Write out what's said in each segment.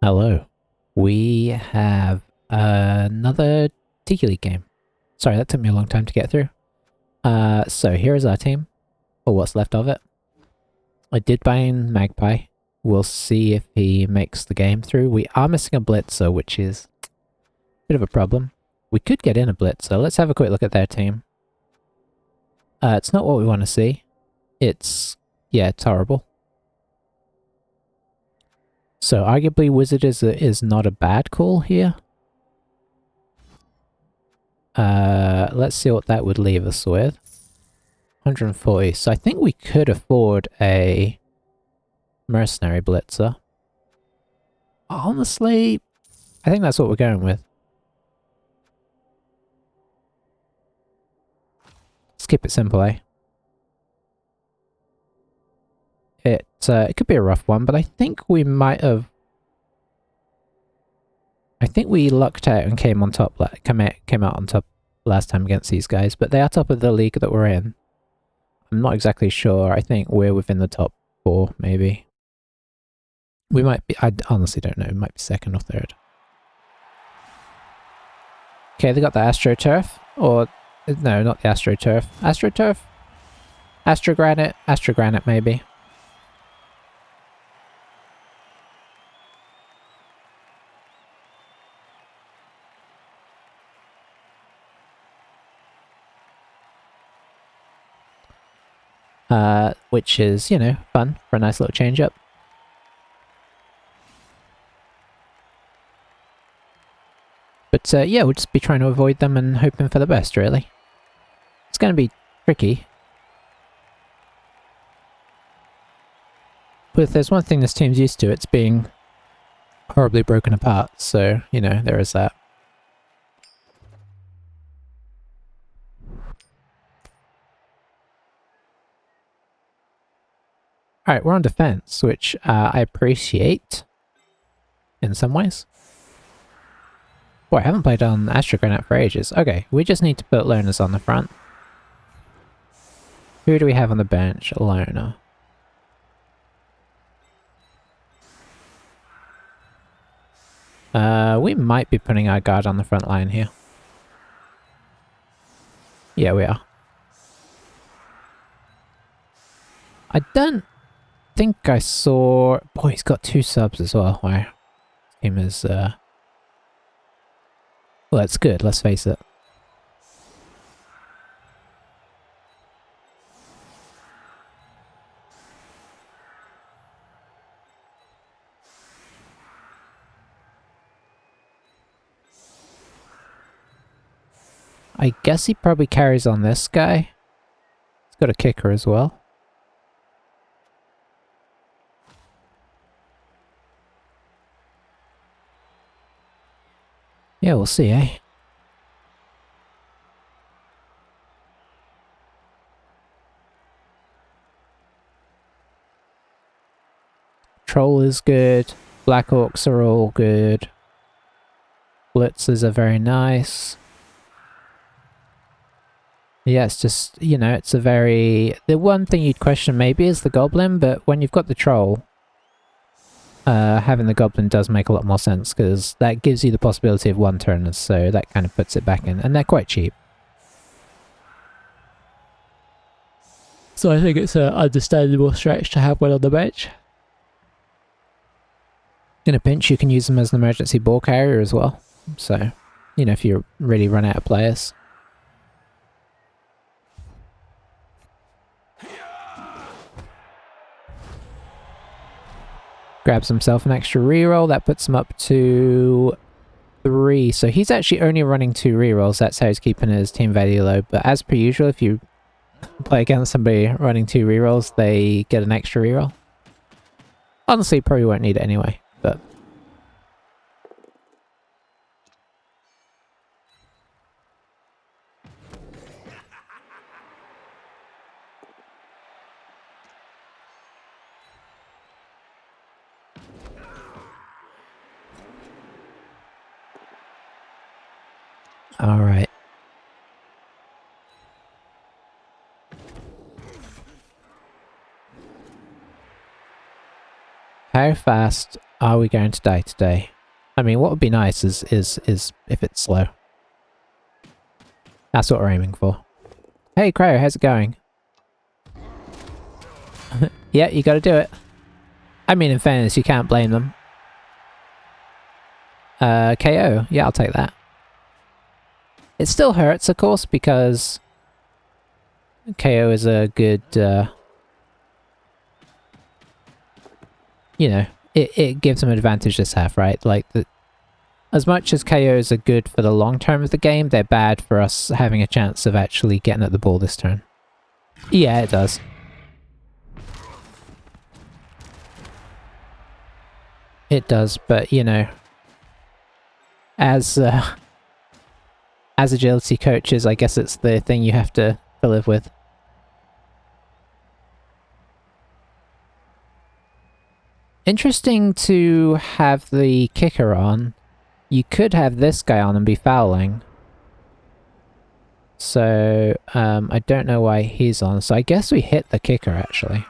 Hello. We have another Tiki League game. Sorry, that took me a long time to get through. So here is our team, or what's left of it. I did buy in Magpie. We'll see if he makes the game through. We are missing a Blitzer, which is a bit of a problem. We could get in a Blitzer. Let's have a quick look at their team. It's not what we want to see. Yeah, it's horrible. So arguably Wizard is not a bad call here. Let's see what that would leave us with. 140. So I think we could afford a mercenary blitzer. Honestly, I think that's what we're going with. Let's keep it simple, eh? It could be a rough one, but I think we might have... I think we lucked out and came on top, came out on top last time against these guys, but they are top of the league that we're in. I'm not exactly sure. I think we're within the top 4, maybe. We might be... I honestly don't know. We might be second or third. Okay, they got the AstroTurf, or... No, not the AstroTurf. AstroTurf? Astrogranite? Astrogranite, maybe. Which is, you know, fun for a nice little change up. But yeah, we'll just be trying to avoid them and hoping for the best, really. It's going to be tricky. But if there's one thing this team's used to, it's being horribly broken apart. So, you know, there is that. Alright, we're on defense, which I appreciate in some ways. Boy, I haven't played on Astrogranite for ages. Okay, we just need to put loners on the front. Who do we have on the bench? A loner. We might be putting our guard on the front line here. Yeah, we are. I don't think I saw... Boy, he's got 2 subs as well. Wow. Team is, well, that's good, let's face it. I guess he probably carries on this guy. He's got a kicker as well. Yeah, we'll see, eh? Troll is good. Black Orcs are all good. Blitzers are very nice. Yeah, it's just, you know, it's a very... The one thing you'd question maybe is the Goblin, but when you've got the Troll, having the Goblin does make a lot more sense, because that gives you the possibility of one-turners, so that kind of puts it back in, and they're quite cheap. So I think it's an understandable stretch to have one on the bench. In a pinch, you can use them as an emergency ball carrier as well. So, you know, if you really run out of players. Grabs himself an extra reroll. That puts him up to 3. So he's actually only running 2 rerolls. That's how he's keeping his team value low. But as per usual, if you play against somebody running 2 rerolls, they get an extra reroll. Honestly, probably won't need it anyway, but... Alright. How fast Are we going to die today? I mean, what would be nice is if it's slow. That's what we're aiming for. Hey, Crow, how's it going? Yeah, you gotta do it. I mean, in fairness, you can't blame them. KO. Yeah, I'll take that. It still hurts, of course, because KO is a good, you know, it gives them an advantage this half, right? Like, as much as KOs are good for the long term of the game, they're bad for us having a chance of actually getting at the ball this turn. Yeah, it does. It does, but, you know, as agility coaches, I guess it's the thing you have to live with. Interesting to have the kicker on. You could have this guy on and be fouling. So, I don't know why he's on. So I guess we hit the kicker, actually.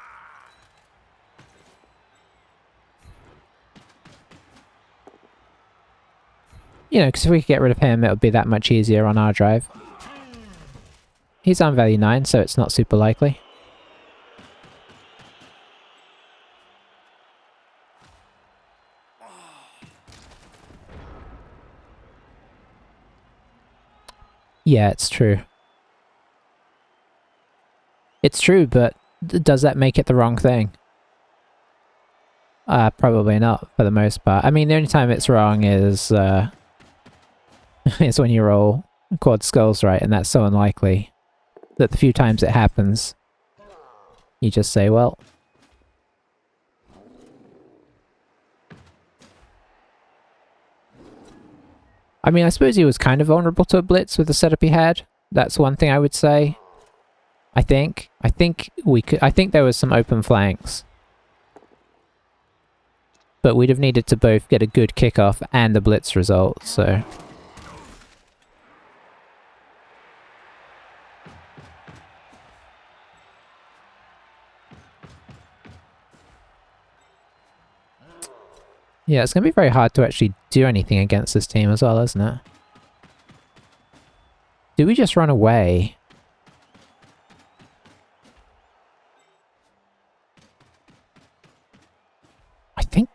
You know, because if we could get rid of him, it would be that much easier on our drive. He's on value 9, so it's not super likely. Yeah, it's true. It's true, but does that make it the wrong thing? Probably not, for the most part. I mean, the only time it's wrong is, is when you roll quad skulls right, and that's so unlikely that the few times it happens, you just say, well... I mean, I suppose he was kind of vulnerable to a blitz with the setup he had. That's one thing I would say. I think we could... I think there was some open flanks. But we'd have needed to both get a good kickoff and a blitz result, so... Yeah, it's going to be very hard to actually do anything against this team as well, isn't it? Do we just run away? I think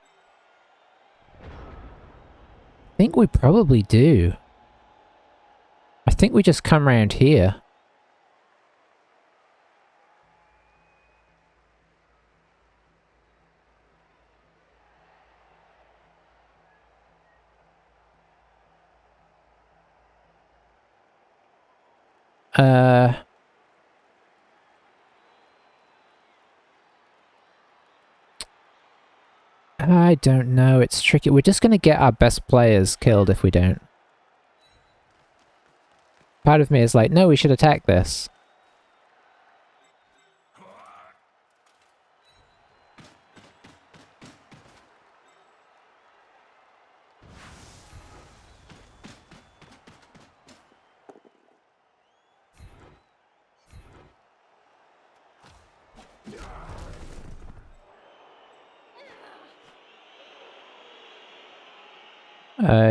we probably do. I think we just come around here. I don't know, it's tricky. We're just gonna get our best players killed if we don't. Part of me is like, no, we should attack this.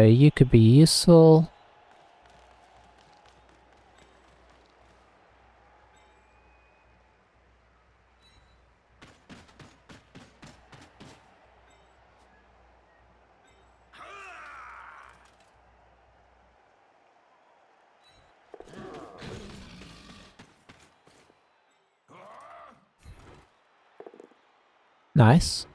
You could be useful. Nice.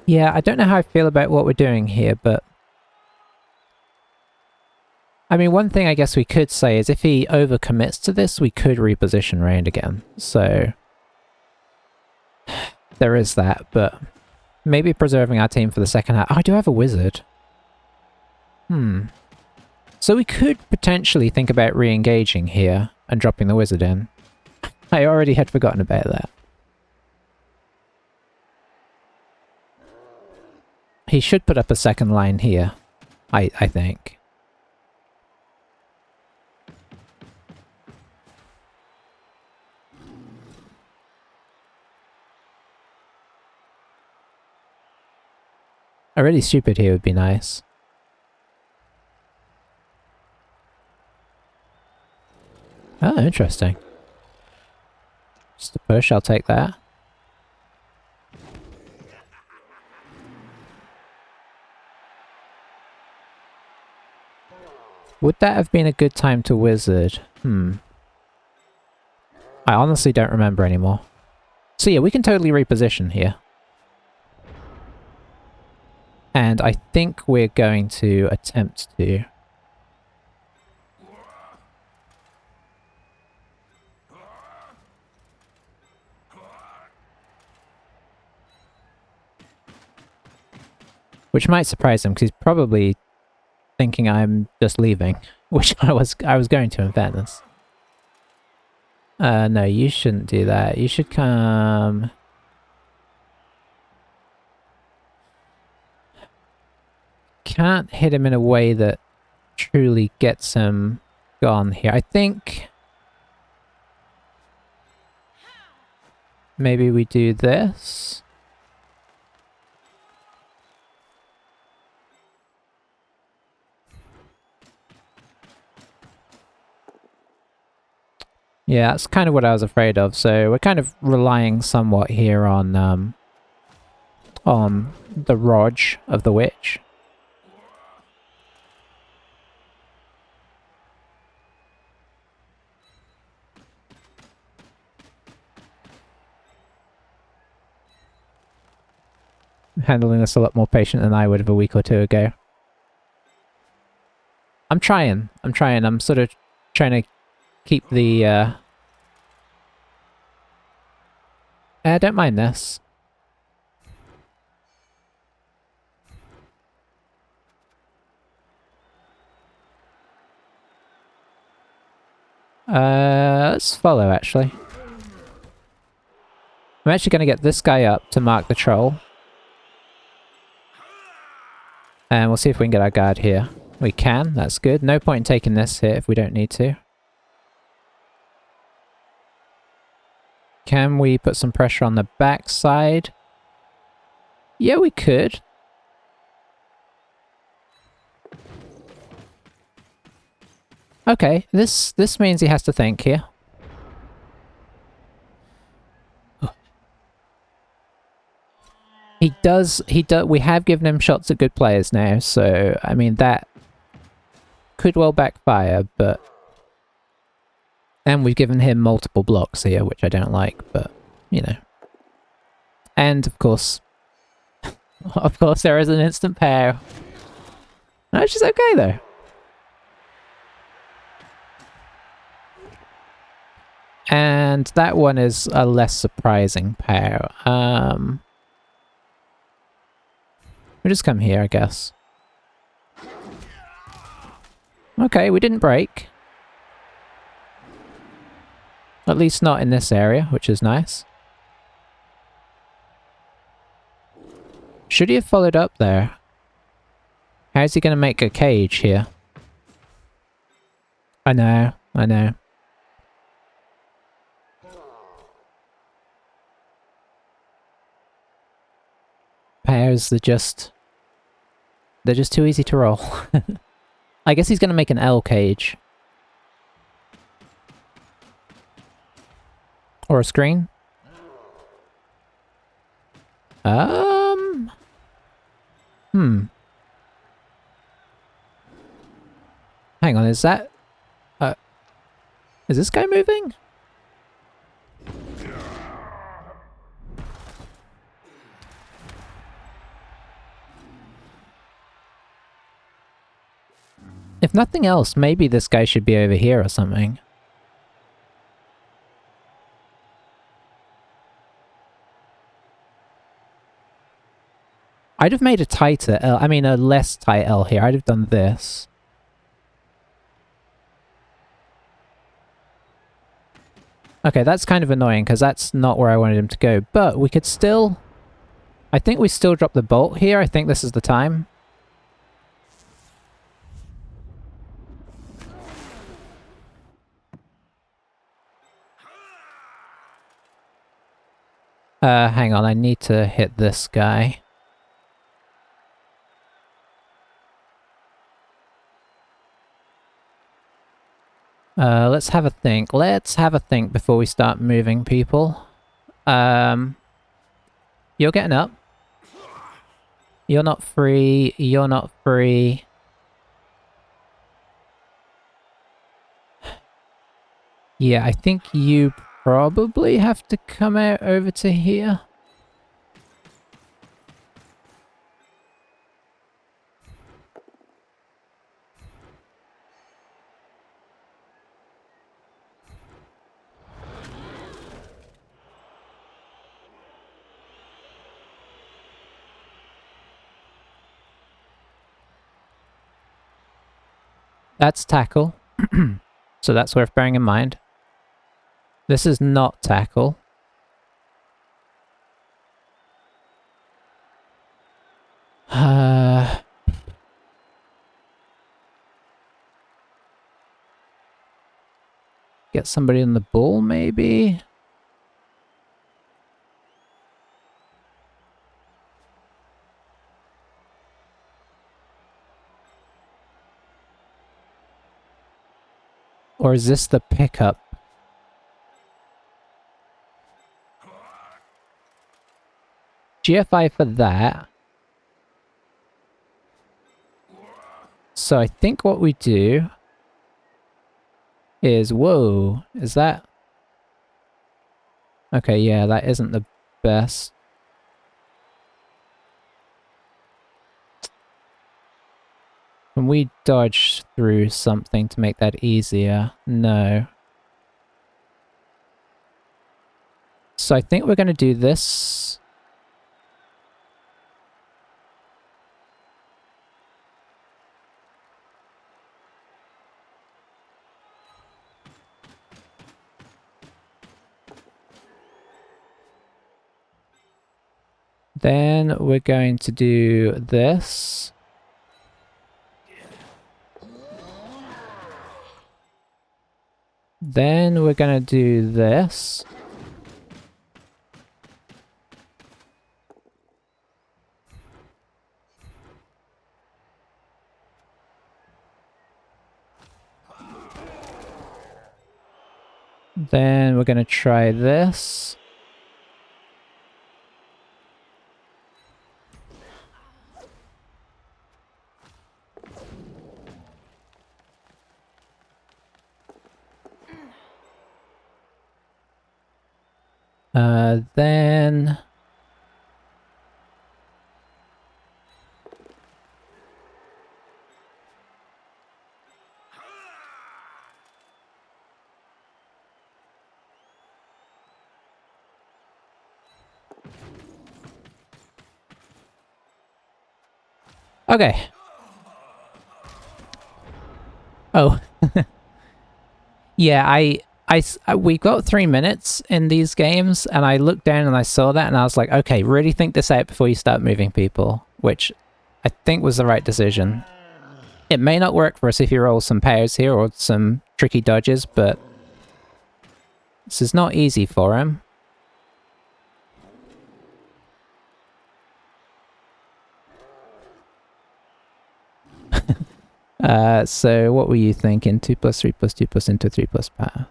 Yeah, I don't know how I feel about what we're doing here, but... I mean, one thing I guess we could say is if he overcommits to this, we could reposition round again. So... there is that, but... maybe preserving our team for the second half. Oh, I do have a wizard. So we could potentially think about re-engaging here and dropping the wizard in. I already had forgotten about that. He should put up a second line here, I think. A really stupid here would be nice. Oh, interesting. Just a push, I'll take that. Would that have been a good time to wizard? I honestly don't remember anymore. So yeah, we can totally reposition here. And I think we're going to attempt to. Which might surprise him, because he's probably thinking I'm just leaving. Which I was going to, in fairness. No, you shouldn't do that. You should come... Can't hit him in a way that truly gets him gone here. I think... Maybe we do this. Yeah, that's kind of what I was afraid of. So we're kind of relying somewhat here on the Rog of the Witch. Handling this a lot more patient than I would have a week or two ago. I'm trying. I'm sort of trying to keep the, I don't mind this. Let's follow, actually. I'm actually going to get this guy up to mark the troll. And we'll see if we can get our guard here. We can, that's good. No point in taking this hit if we don't need to. Can we put some pressure on the backside? Yeah, we could. Okay, this means he has to think here. He does, we have given him shots at good players now, so, I mean, that could well backfire, but... And we've given him multiple blocks here, which I don't like, but, you know. And, of course, there is an instant pair. Which is okay, though. And that one is a less surprising pair. We'll just come here, I guess. Okay, we didn't break. At least not in this area, which is nice. Should he have followed up there? How's he going to make a cage here? I know. Pairs, they're just too easy to roll. I guess he's going to make an L cage. Or a screen. Hang on, is that... is this guy moving? If nothing else, maybe this guy should be over here or something. I'd have made a tighter L, I mean a less tight L here. I'd have done this. Okay, that's kind of annoying because that's not where I wanted him to go, but we could still I think we still drop the bolt here. I think this is the time. Hang on, I need to hit this guy. Let's have a think. Let's have a think before we start moving people. You're getting up. You're not free. You're not free. Yeah, I think you probably have to come out over to here. That's tackle. So that's worth bearing in mind. This is not tackle. Get somebody on the ball, maybe? Or is this the pickup? GFI for that. So I think what we do is... Whoa, is that... Okay, yeah, that isn't the best. Can we dodge through something to make that easier? No. So I think we're going to do this. Then we're going to do this. Then we're going to do this. Then we're going to try this. Then... Okay. Oh. Yeah, we got 3 minutes in these games, and I looked down and I saw that, and I was like, okay, really think this out before you start moving people, which I think was the right decision. It may not work for us if you roll some powers here or some tricky dodges, but this is not easy for him. So what were you thinking? 2 plus 3 plus 2 plus into 3 plus power.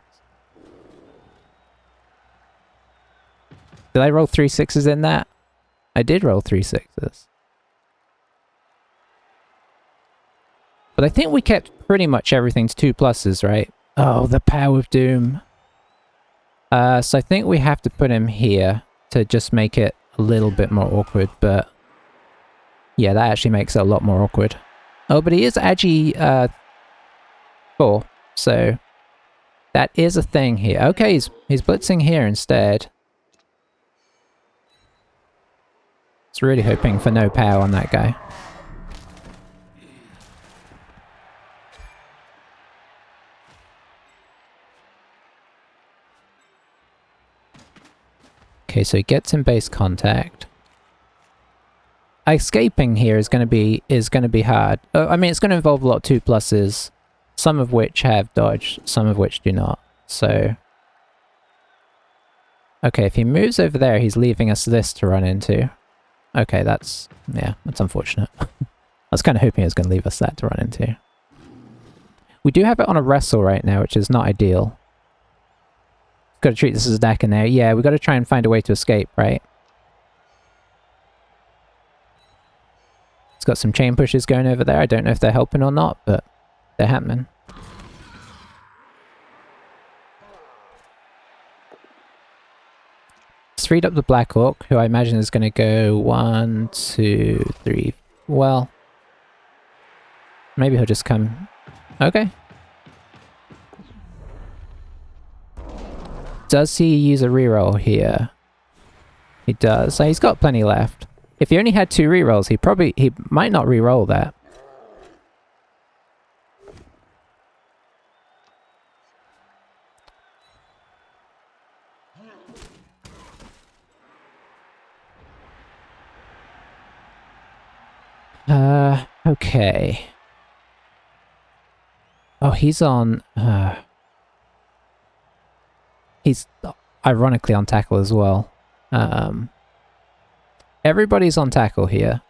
Did I roll 3 6s in that? I did roll 3 6s. But I think we kept pretty much everything to 2 pluses, right? Oh, the power of doom. So I think we have to put him here to just make it a little bit more awkward, but yeah, that actually makes it a lot more awkward. Oh, but he is Agi 4, so that is a thing here. Okay, he's blitzing here instead. It's really hoping for no power on that guy. Okay, so he gets in base contact. escaping here is going to be hard. I mean, it's going to involve a lot of 2+s, some of which have dodge, some of which do not. So, okay, if he moves over there, he's leaving us this to run into. Okay, that's unfortunate. I was kind of hoping it was going to leave us that to run into. We do have it on a wrestle right now, which is not ideal. Got to treat this as a deck in there. Yeah, we got to try and find a way to escape, right? It's got some chain pushes going over there. I don't know if they're helping or not, but they're happening. It's freed up the Black Orc, who I imagine is going to go 1, 2, 3. Well, maybe he'll just come. Okay. Does he use a reroll here? He does. So he's got plenty left. If he only had 2 rerolls, he might not reroll that. Okay. Oh, he's on... he's ironically on tackle as well. Everybody's on tackle here.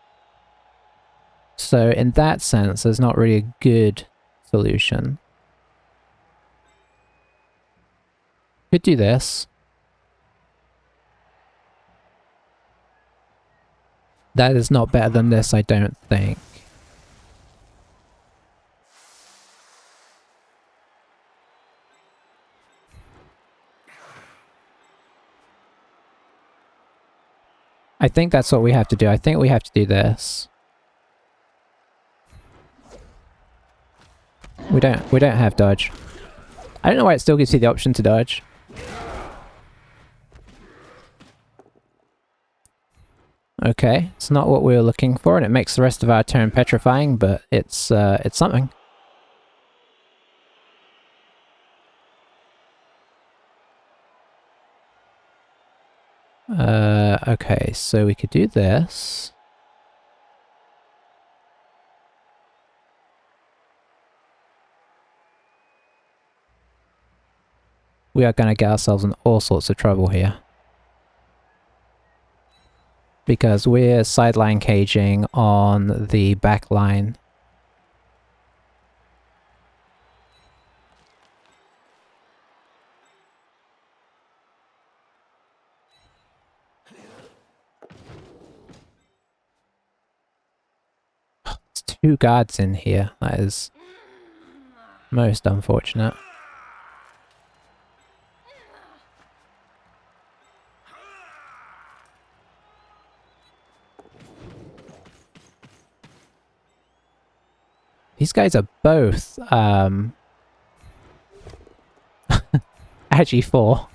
So in that sense, there's not really a good solution. Could do this. That is not better than this, I don't think. I think that's what we have to do. I think we have to do this. We don't have dodge. I don't know why it still gives you the option to dodge. Okay, it's not what we were looking for, and it makes the rest of our turn petrifying, but it's something. Okay, so we could do this. We are going to get ourselves in all sorts of trouble here. Because we're sideline caging on the back line. There's 2 guards in here. That is most unfortunate. These guys are both, Agi 4.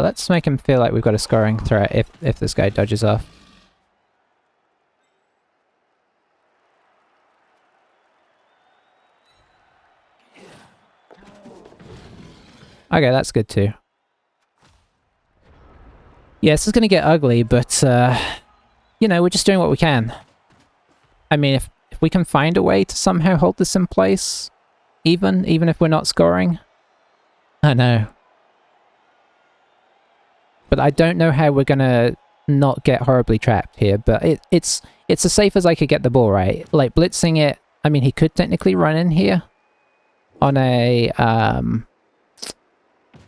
Let's make him feel like we've got a scoring threat if this guy dodges off. Okay, that's good too. Yeah, this is gonna get ugly, but you know, we're just doing what we can. I mean, if we can find a way to somehow hold this in place, even if we're not scoring, I know. But I don't know how we're gonna not get horribly trapped here, but it's as safe as I could get the ball, right? Like, blitzing it, I mean, he could technically run in here on a,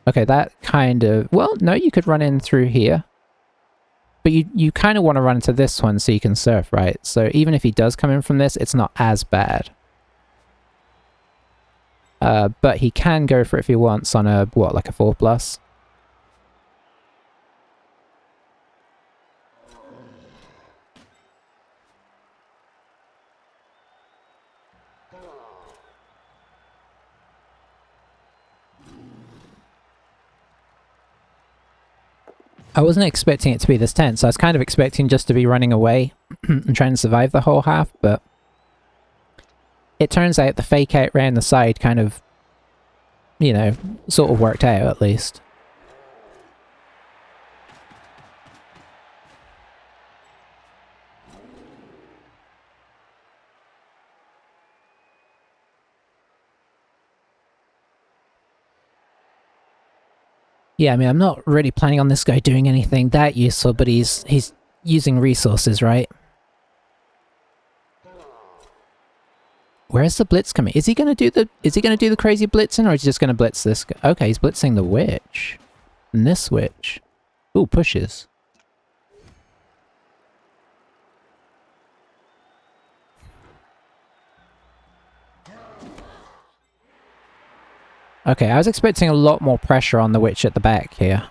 okay, that kind of, well, no, you could run in through here. But you kind of want to run into this one so you can surf, right? So even if he does come in from this, it's not as bad. But he can go for it if he wants on a, what, like a 4+? I wasn't expecting it to be this tense. I was kind of expecting just to be running away and trying to survive the whole half, but it turns out the fake out round the side kind of, you know, sort of worked out at least. Yeah, I mean, I'm not really planning on this guy doing anything that useful, but he's using resources, right? Where's the blitz coming? Is he gonna do the crazy blitzing, or is he just gonna blitz this guy? Okay, he's blitzing the witch. And this witch. Ooh, pushes. Okay, I was expecting a lot more pressure on the witch at the back here.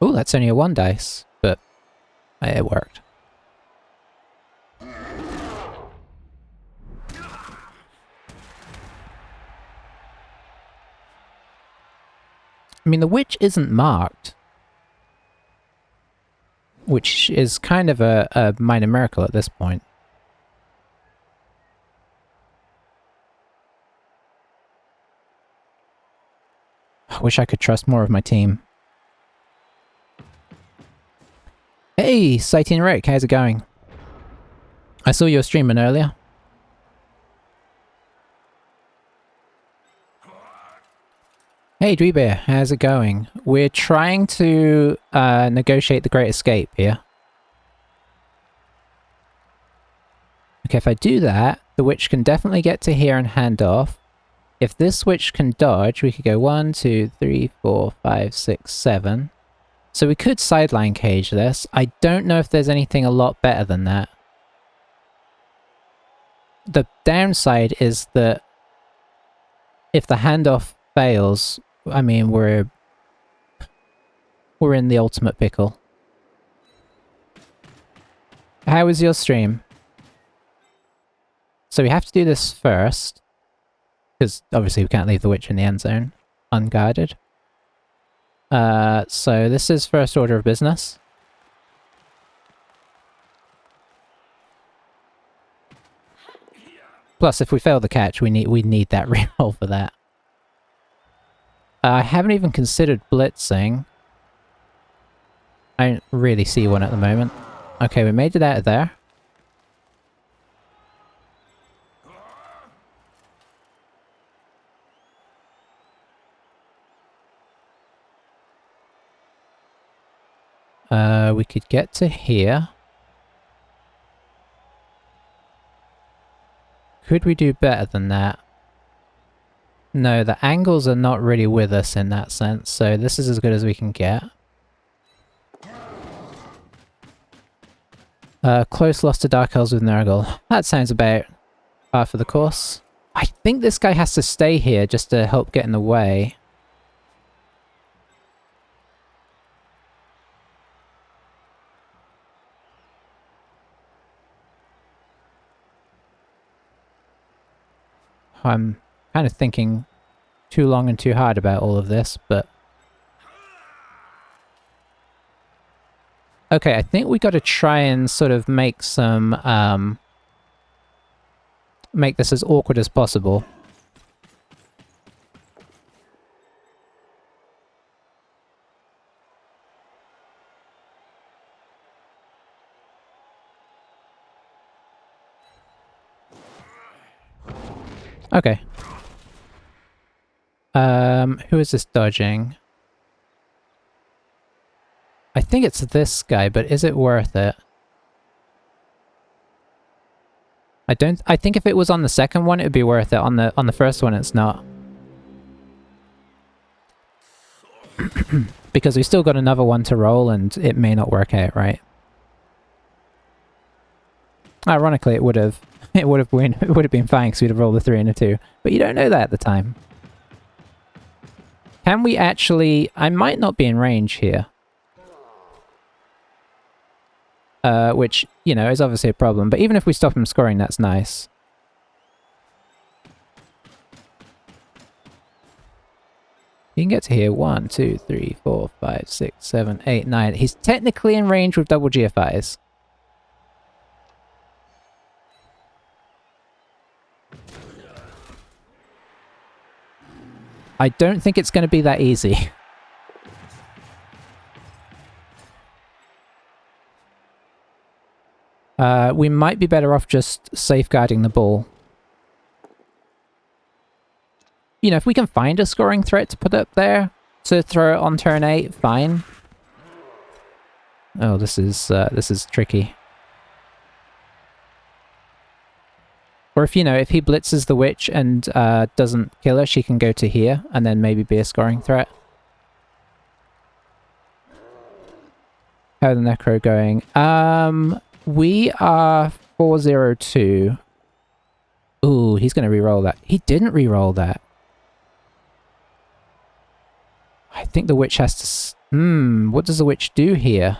Ooh, that's only a 1 dice, but it worked. I mean, the witch isn't marked, which is kind of a minor miracle at this point. I wish I could trust more of my team. Hey, Sighting Rick, how's it going? I saw you were streaming earlier. Hey, Dweebear, how's it going? We're trying to negotiate the Great Escape here. Okay, if I do that, the witch can definitely get to here and hand off. If this witch can dodge, we could go 1, 2, 3, 4, 5, 6, 7. So we could sideline cage this. I don't know if there's anything a lot better than that. The downside is that if the handoff fails, I mean, we're in the ultimate pickle. How was your stream? So we have to do this first, because obviously we can't leave the witch in the end zone unguarded. So this is first order of business. Plus, if we fail the catch, we need that reroll for that. I haven't even considered blitzing. I don't really see one at the moment. Okay, we made it out of there. We could get to here. Could we do better than that? No, the angles are not really with us in that sense, so this is as good as we can get. Close loss to Dark Elves with Nurgle. That sounds about par for the course. I think this guy has to stay here just to help get in the way. I'm kind of thinking too long and too hard about all of this, but... Okay, I think we got to try and sort of make some, make this as awkward as possible. Okay. Who is this dodging? I think it's this guy, but is it worth it? I think if it was on the second one, it'd be worth it. On the first one, it's not. Because we still got another one to roll, and it may not work out right. Ironically, it would have been fine because we'd have rolled a 3 and a 2. But you don't know that at the time. Can we actually... I might not be in range here. Which, you know, is obviously a problem. But even if we stop him scoring, that's nice. He can get to here. 1, 2, 3, 4, 5, 6, 7, 8, 9. He's technically in range with double GFIs. I don't think it's going to be that easy. We might be better off just safeguarding the ball. You know, if we can find a scoring threat to put up there to throw it on turn 8, fine. Oh, this is tricky. Or if, you know, if he blitzes the witch and doesn't kill her, she can go to here and then maybe be a scoring threat. How are the Necro going? We are 402. Ooh, he's going to re-roll that. He didn't re-roll that. I think the witch has to... what does the witch do here?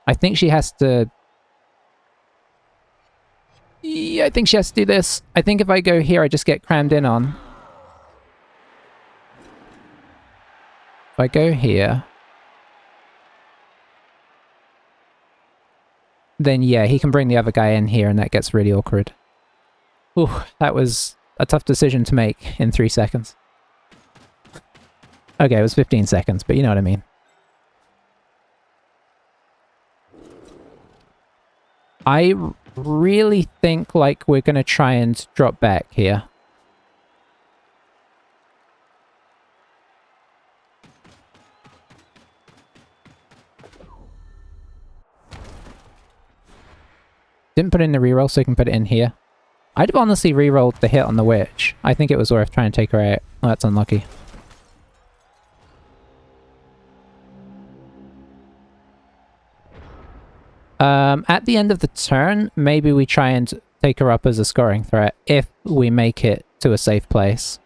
I think she has to... Yeah, I think she has to do this. I think if I go here, I just get crammed in on. If I go here... then yeah, he can bring the other guy in here and that gets really awkward. Ooh, that was a tough decision to make in 3 seconds. Okay, it was 15 seconds, but you know what I mean. I really think like we're going to try and drop back here. Didn't put in the reroll, so we can put it in here. I'd have honestly rerolled the hit on the witch. I think it was worth trying to take her out. Oh, that's unlucky. At the end of the turn, maybe we try and take her up as a scoring threat if we make it to a safe place.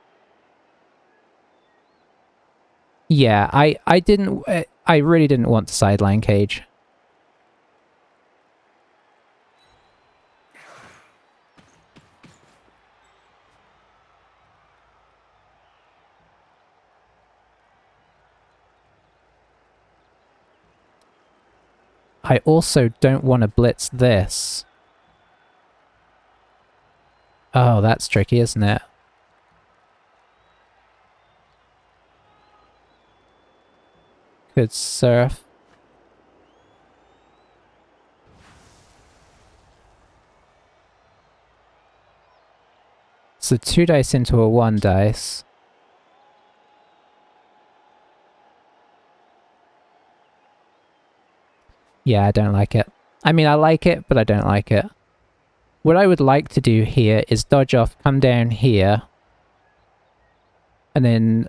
Yeah, I really didn't want to sideline Cage. I also don't want to blitz this. Oh, that's tricky, isn't it? Could surf. So 2 dice into a 1 dice. Yeah, I don't like it. I mean, I like it, but I don't like it. What I would like to do here is dodge off, come down here, and then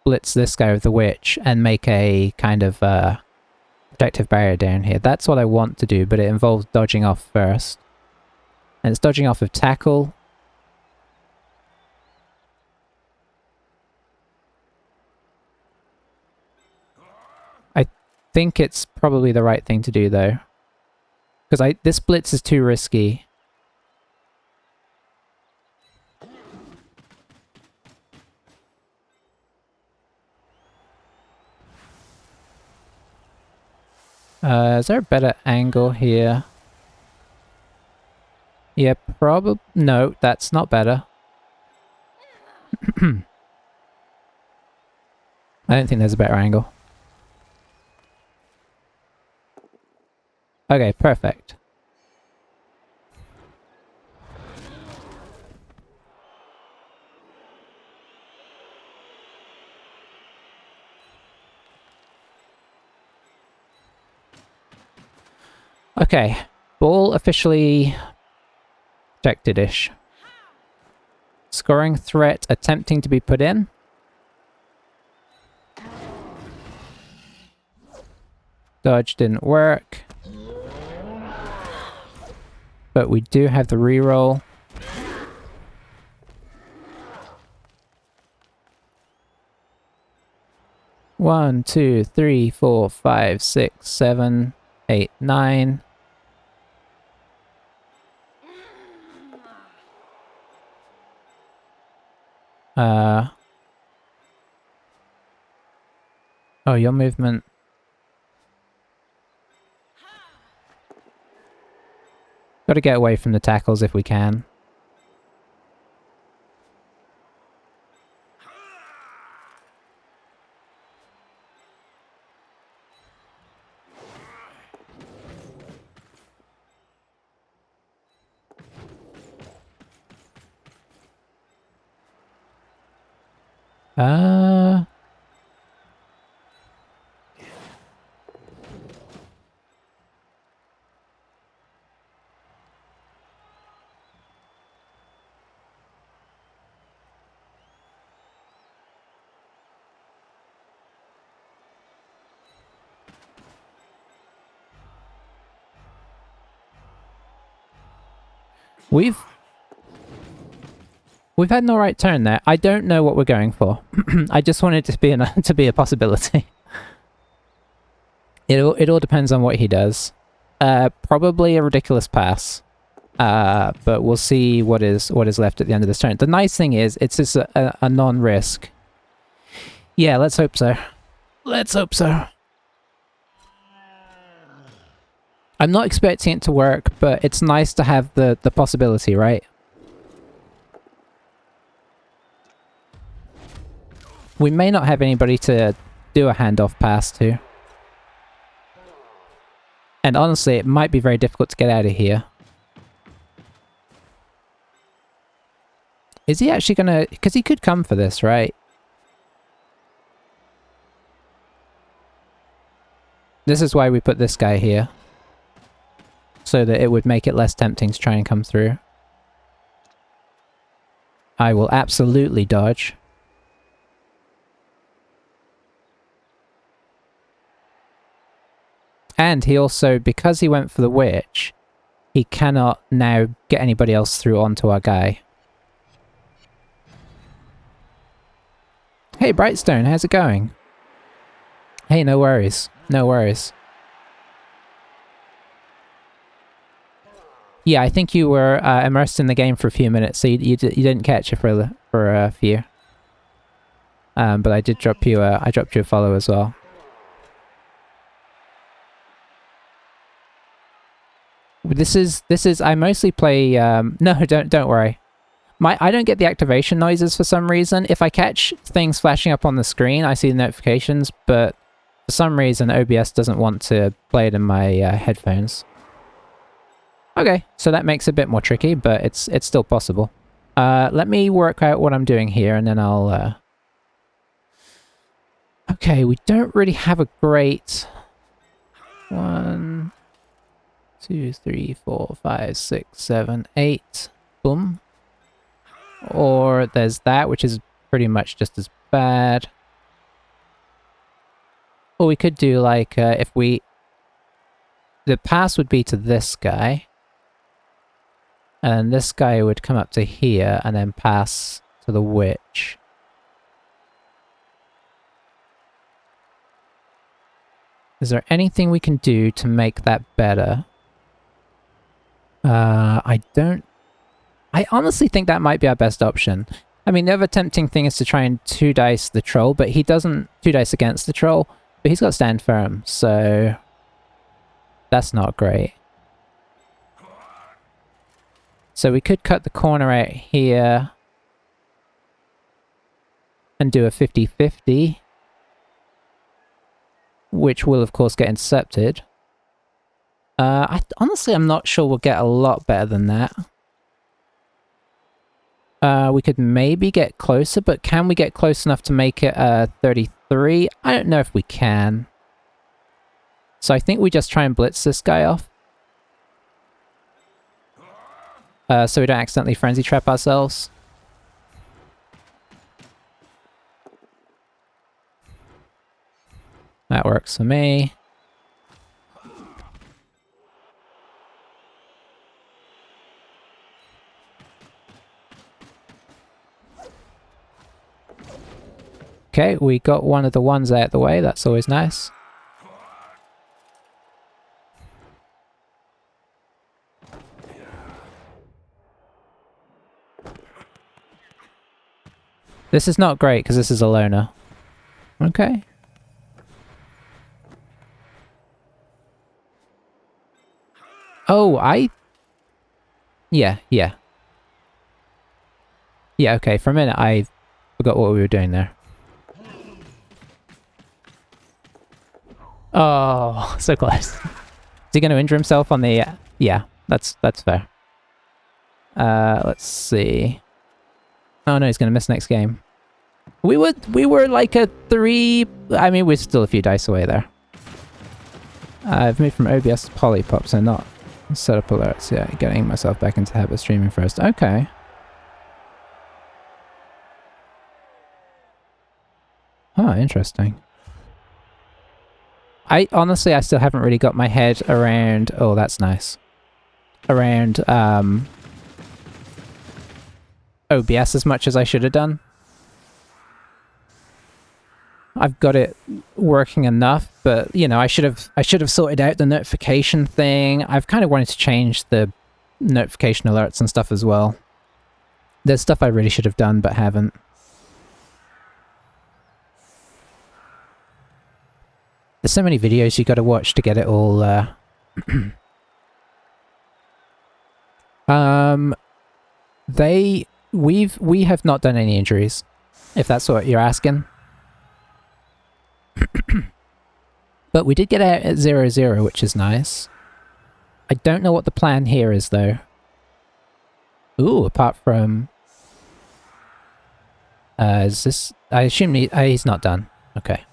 blitz this guy with the witch and make a kind of protective barrier down here. That's what I want to do, but it involves dodging off first. And it's dodging off of tackle. I think it's probably the right thing to do though. Because this blitz is too risky. Is there a better angle here? Yeah, probably. No, that's not better. I don't think there's a better angle. Okay, perfect. Okay, ball officially protected-ish. Scoring threat attempting to be put in. Dodge didn't work. But we do have the reroll. One, 2, 3, 4, 5, 6, 7, 8, 9. Oh, your movement. Gotta get away from the tackles if we can. Uh... We've had an alright turn there. I don't know what we're going for. I just wanted to be to be a possibility. It all depends on what he does. Probably a ridiculous pass. But we'll see what is left at the end of this turn. The nice thing is, it's just a non-risk. Yeah, let's hope so. Let's hope so. I'm not expecting it to work, but it's nice to have the possibility, right? We may not have anybody to do a handoff pass to. And honestly, it might be very difficult to get out of here. Is he actually gonna... Because he could come for this, right? This is why we put this guy here. So that it would make it less tempting to try and come through. I will absolutely dodge. And he also, because he went for the witch, he cannot now get anybody else through onto our guy. Hey, Brightstone, how's it going? Hey, no worries. No worries. Yeah, I think you were immersed in the game for a few minutes, so you didn't catch it for a few. But I did drop you a follow as well. This is I mostly play no, don't worry. I don't get the activation noises for some reason. If I catch things flashing up on the screen, I see the notifications, but for some reason OBS doesn't want to play it in my headphones. Okay, so that makes it a bit more tricky, but it's still possible. Let me work out what I'm doing here, and then I'll... Okay, we don't really have a great... 1, 2, 3, 4, 5, 6, 7, 8. Boom. Or there's that, which is pretty much just as bad. Or we could do like, if we... The pass would be to this guy. And this guy would come up to here and then pass to the witch. Is there anything we can do to make that better? I honestly think that might be our best option. I mean, the other tempting thing is to try and 2-dice the troll, but he doesn't 2-dice against the troll, but he's got stand firm, so that's not great. So we could cut the corner out here and do a 50-50, which will of course get intercepted. Honestly, I'm not sure we'll get a lot better than that. We could maybe get closer, but can we get close enough to make it 33? I don't know if we can. So I think we just try and blitz this guy off. So we don't accidentally frenzy trap ourselves. That works for me. Okay, we got one of the ones out of the way, that's always nice. This is not great because this is a loner. Okay. Oh, Yeah. Yeah, okay. For a minute, I forgot what we were doing there. Oh, so close. Is he going to injure himself on the... Yeah, that's fair. Let's see. Oh no, he's going to miss next game. We were like a 3... I mean, we're still a few dice away there. I've moved from OBS to Polypop, so not set up alerts yet. Getting myself back into habit of streaming first. Okay. Oh, interesting. Honestly, I still haven't really got my head around... Oh, that's nice. Around, OBS as much as I should have done. I've got it working enough, but, you know, I should have sorted out the notification thing. I've kind of wanted to change the notification alerts and stuff as well. There's stuff I really should have done, but haven't. There's so many videos you got to watch to get it all. We have not done any injuries, if that's what you're asking. But we did get out at 0-0, which is nice. I don't know what the plan here is, though. Ooh, apart from... is this... I assume he's not done. Okay.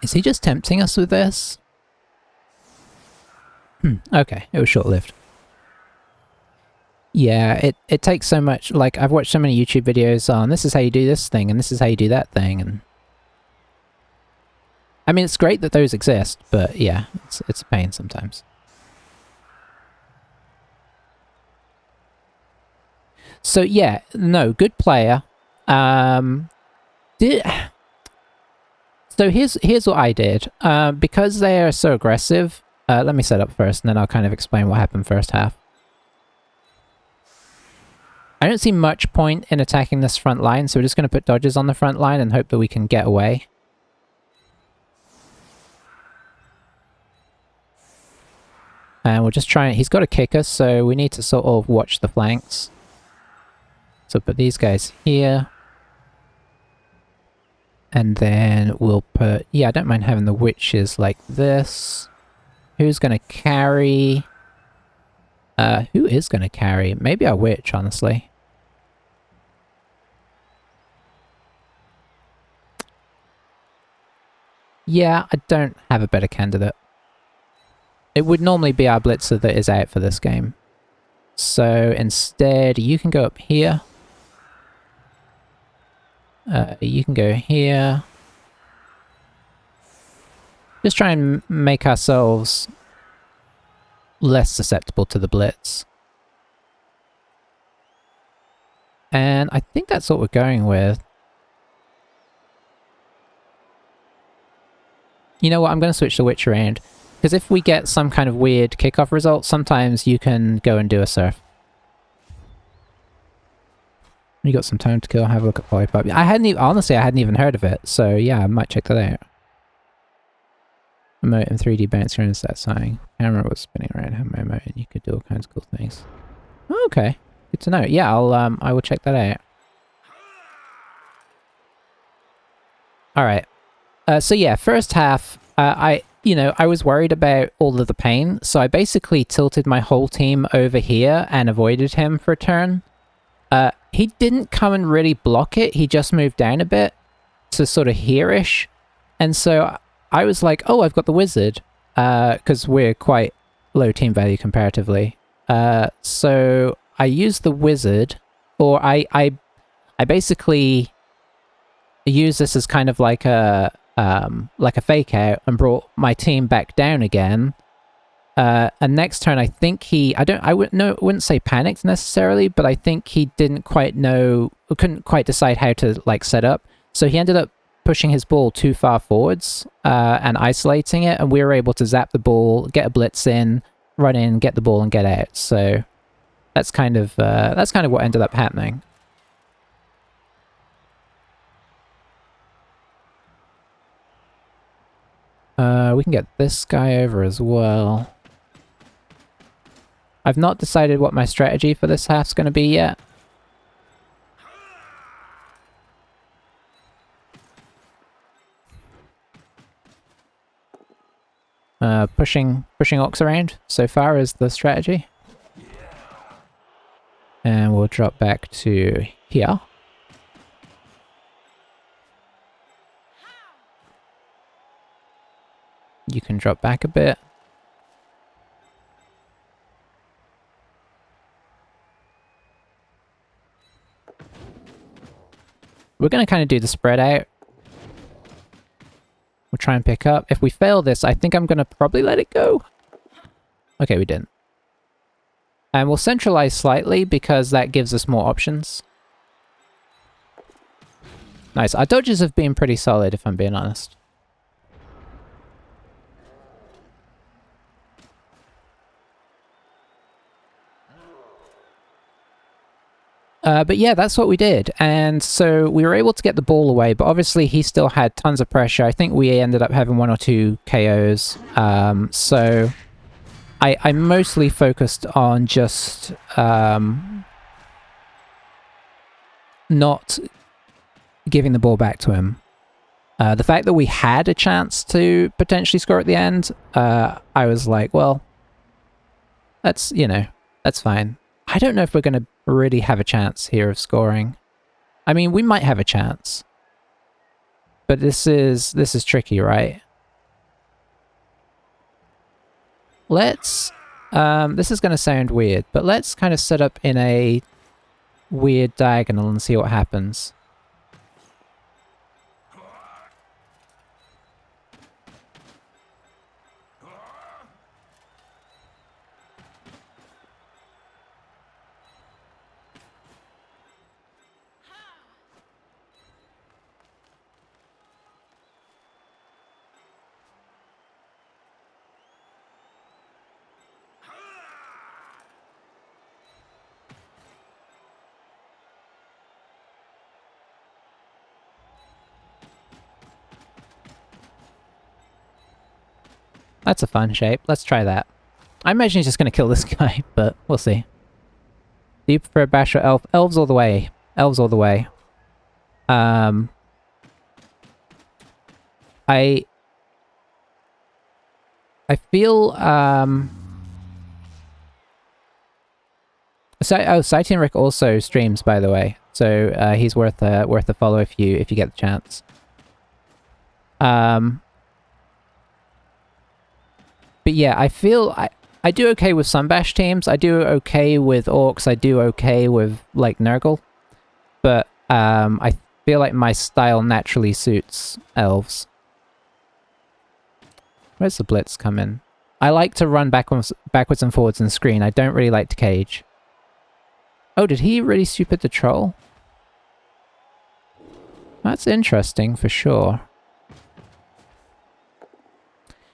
Is he just tempting us with this? Okay, it was short-lived. Yeah, it takes so much... Like, I've watched so many YouTube videos on this is how you do this thing, and this is how you do that thing, and... I mean, it's great that those exist, but yeah, it's a pain sometimes. So yeah, no, good player. So here's what I did. Because they are so aggressive, let me set up first, and then I'll kind of explain what happened first half. I don't see much point in attacking this front line, so we're just going to put dodges on the front line and hope that we can get away. And we'll just try and... He's got to kick us, so we need to sort of watch the flanks. So put these guys here. And then we'll put... Yeah, I don't mind having the witches like this. Who's going to carry? Who is going to carry? Maybe our witch, honestly. Yeah, I don't have a better candidate. It would normally be our blitzer that is out for this game. So instead, you can go up here. You can go here. Just try and make ourselves less susceptible to the blitz. And I think that's what we're going with. You know what, I'm going to switch the witch around. Because if we get some kind of weird kickoff result, sometimes you can go and do a surf. You got some time to kill, have a look at Polypop. Honestly, I hadn't even heard of it, so yeah, I might check that out. Emote in 3D bounce around and start sighing. Camera was spinning around, have my emote, and you could do all kinds of cool things. Okay, good to know. Yeah, I will check that out. Alright. So yeah, first half, I was worried about all of the pain, so I basically tilted my whole team over here and avoided him for a turn. He didn't come and really block it, he just moved down a bit to sort of here-ish. And so I was like, oh, I've got the wizard, because we're quite low team value comparatively. So I used the wizard, or I basically used this as kind of like a fake out and brought my team back down again. And next turn, I think I wouldn't say panicked necessarily, but I think he couldn't quite decide how to like set up. So he ended up pushing his ball too far forwards, and isolating it, and we were able to zap the ball, get a blitz in, run in, get the ball, and get out. So that's kind of what ended up happening. We can get this guy over as well. I've not decided what my strategy for this half's going to be yet. Pushing Orcs around so far is the strategy. And we'll drop back to here. You can drop back a bit. We're going to kind of do the spread out. We'll try and pick up. If we fail this, I think I'm going to probably let it go. Okay, we didn't. And we'll centralize slightly because that gives us more options. Nice. Our dodges have been pretty solid, if I'm being honest. But yeah, that's what we did. And so we were able to get the ball away, but obviously he still had tons of pressure. I think we ended up having 1 or 2 KOs. So I mostly focused on just not giving the ball back to him. The fact that we had a chance to potentially score at the end, I was like, well, that's, you know, that's fine. I don't know if we're going to really have a chance here of scoring. I mean, we might have a chance. But this is tricky, right? Let's... this is going to sound weird, but let's kind of set up in a weird diagonal and see what happens. That's a fun shape. Let's try that. I imagine he's just going to kill this guy, but we'll see. Do you prefer Bash or Elf? Elves all the way. Elves all the way. I feel, Sighty and Rick also streams, by the way. So, he's worth a follow if you get the chance. But yeah, I feel I do okay with some Bash teams. I do okay with Orcs. I do okay with, like, Nurgle. But I feel like my style naturally suits Elves. Where's the Blitz come in? I like to run backwards and forwards and screen. I don't really like to cage. Oh, did he really stupid the troll? That's interesting, for sure.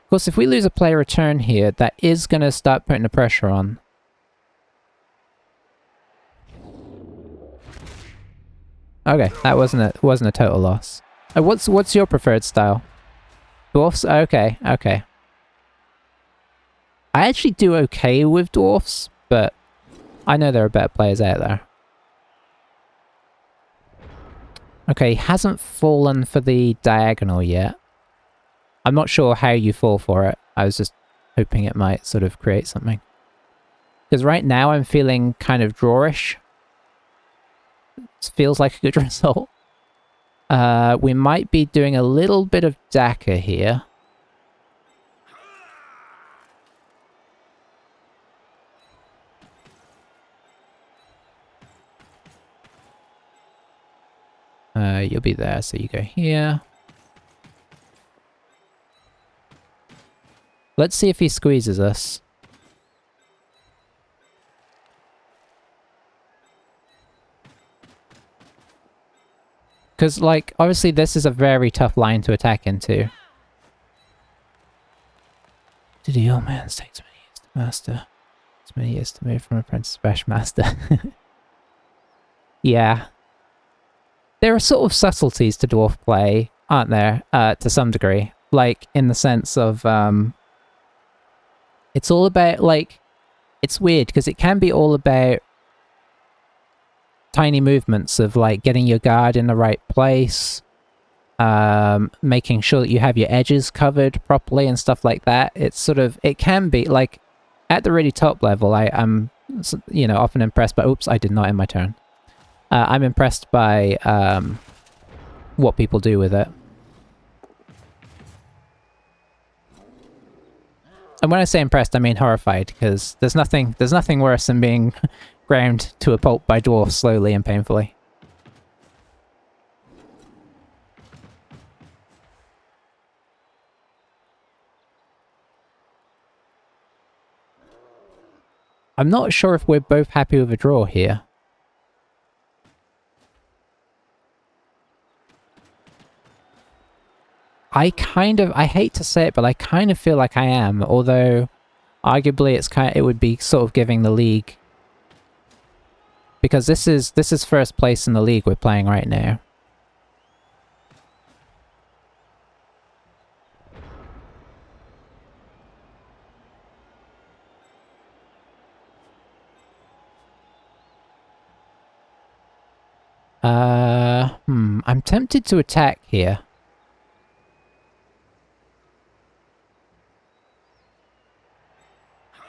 Of course, if we lose a player return here, that is going to start putting the pressure on. Okay, that wasn't a total loss. What's your preferred style? Dwarfs? Okay, okay. I actually do okay with dwarfs, but I know there are better players out there. Okay, he hasn't fallen for the diagonal yet. I'm not sure how you fall for it. I was just hoping it might sort of create something. Because right now I'm feeling kind of drawish. This feels like a good result. We might be doing a little bit of Daka here. You'll be there, so you go here. Let's see if he squeezes us. Because, like, obviously this is a very tough line to attack into. Did the old man take so many years to Master. It's many years to move from apprentice to bash master. Yeah. There are sort of subtleties to dwarf play, aren't there? To some degree. Like, in the sense of, it's all about, like, it's weird, because it can be all about tiny movements of, like, getting your guard in the right place, making sure that you have your edges covered properly and stuff like that. It's sort of, it can be, like, at the really top level, I'm, you know, often impressed by, oops, I did not end my turn. I'm impressed by, what people do with it. And when I say impressed, I mean horrified, because there's nothing worse than being ground to a pulp by dwarves slowly and painfully. I'm not sure if we're both happy with a draw here. I hate to say it, but I kind of feel like I am, although arguably it would be sort of giving the league, because this is first place in the league we're playing right now. I'm tempted to attack here.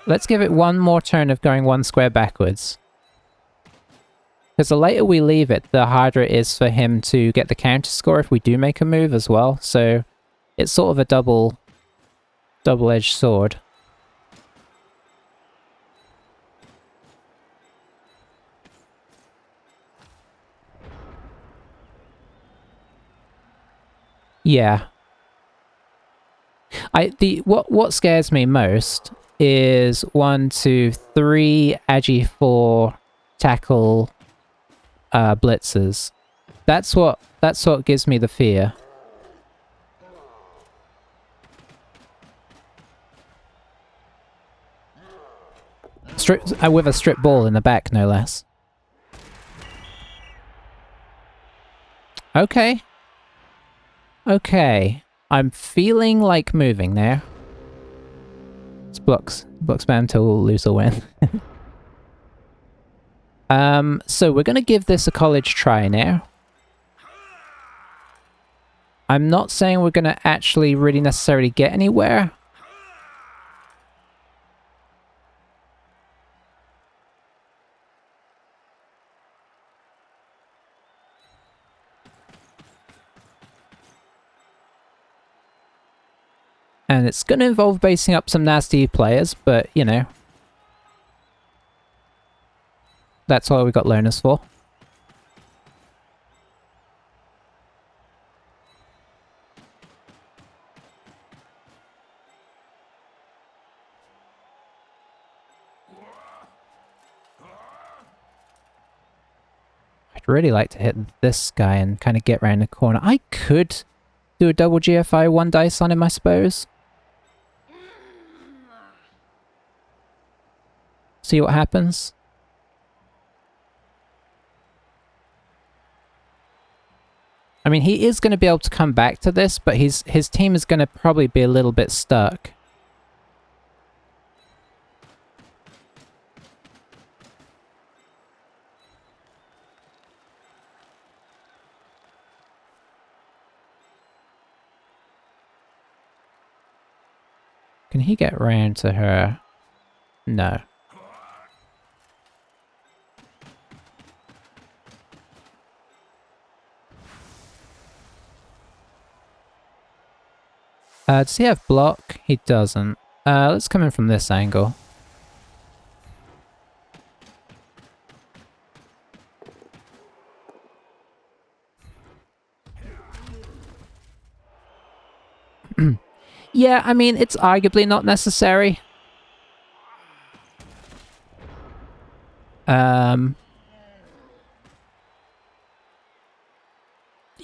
Let's give it one more turn of going one square backwards. Because the later we leave it, the harder it is for him to get the counter score if we do make a move as well. So it's sort of a double-edged sword. Yeah. What scares me most is 1, 2, 3 agi 4 tackle blitzers. That's what gives me the fear. With a strip ball in the back, no less. Okay. Okay. I'm feeling like moving there. It's blocks spam till lose or win. So we're gonna give this a college try now. I'm not saying we're gonna actually really necessarily get anywhere. And it's gonna involve basing up some nasty players, but, you know. That's what we got learners for. I'd really like to hit this guy and kind of get around the corner. I could do a double GFI 1 dice on him, I suppose. See what happens. I mean, he is going to be able to come back to this, but his team is going to probably be a little bit stuck. Can he get round to her? No. Does he have block? He doesn't. Let's come in from this angle. Yeah, I mean, it's arguably not necessary. You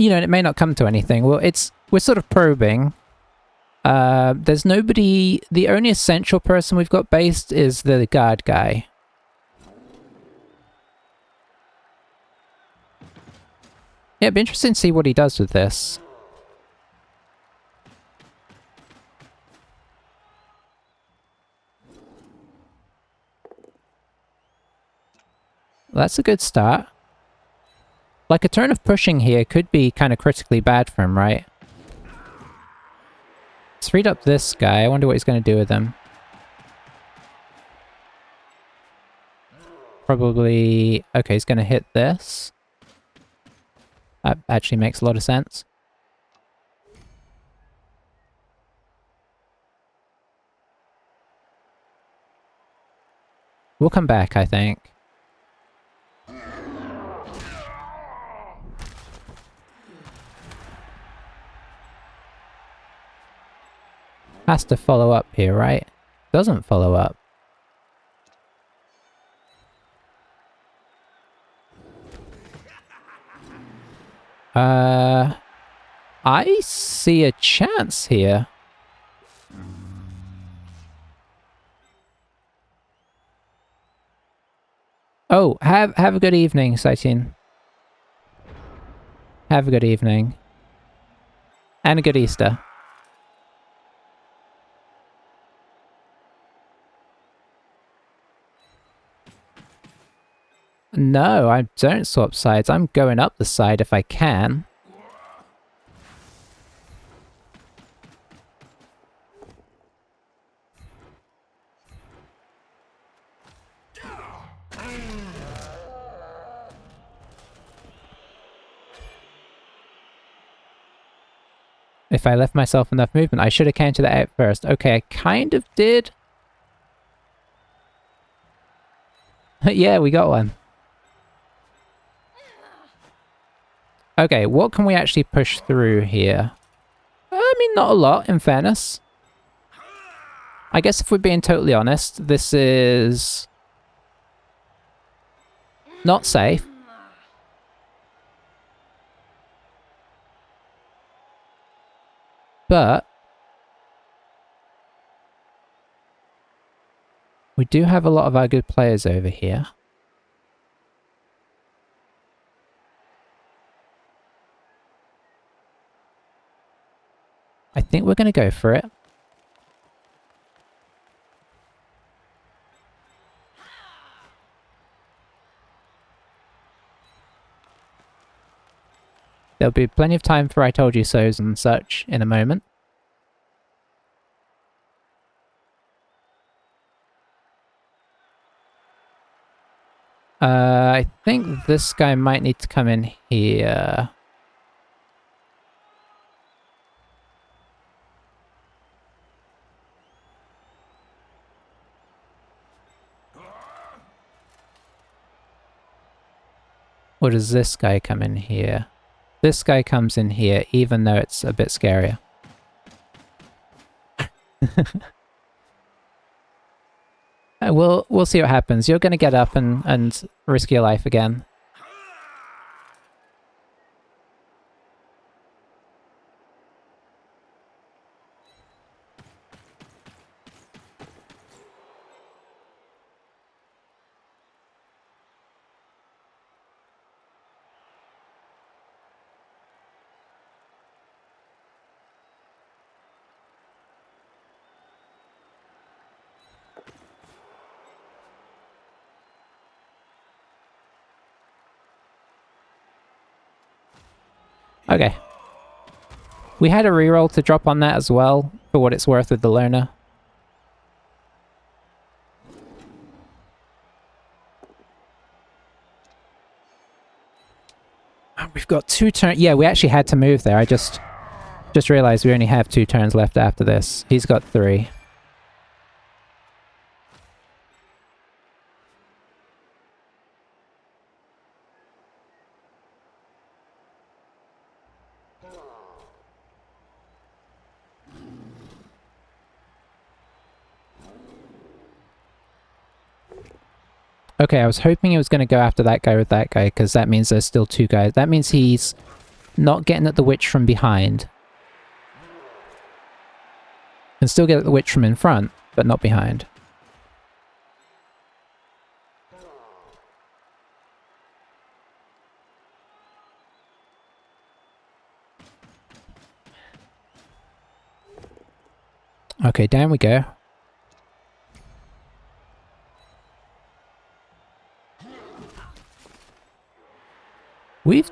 know, it may not come to anything. Well, we're sort of probing. There's nobody... The only essential person we've got based is the guard guy. Yeah, it'd be interesting to see what he does with this. That's a good start. Like, a turn of pushing here could be kind of critically bad for him, right? It's freed up this guy. I wonder what he's going to do with him. Probably... Okay, he's going to hit this. That actually makes a lot of sense. We'll come back, I think. Has to follow up here, right? Doesn't follow up. I see a chance here. Oh, have a good evening, Saitin. Have a good evening. And a good Easter. No, I don't swap sides. I'm going up the side if I can. If I left myself enough movement, I should have counted that out first. Okay, I kind of did. Yeah, we got one. Okay, what can we actually push through here? I mean, not a lot, in fairness. I guess if we're being totally honest, this is... not safe. But... we do have a lot of our good players over here. I think we're going to go for it. There'll be plenty of time for I told you so's and such in a moment. I think this guy might need to come in here. Or does this guy come in here? This guy comes in here, even though it's a bit scarier. We'll see what happens. You're going to get up and risk your life again. Okay. We had a reroll to drop on that as well, for what it's worth with the loner. We've got 2 turns. Yeah, we actually had to move there. I just realized we only have 2 turns left after this. He's got 3. Okay, I was hoping he was going to go after that guy with that guy, because that means there's still 2 guys. That means he's not getting at the witch from behind. Can still get the witch from in front, but not behind. Okay, down we go. We've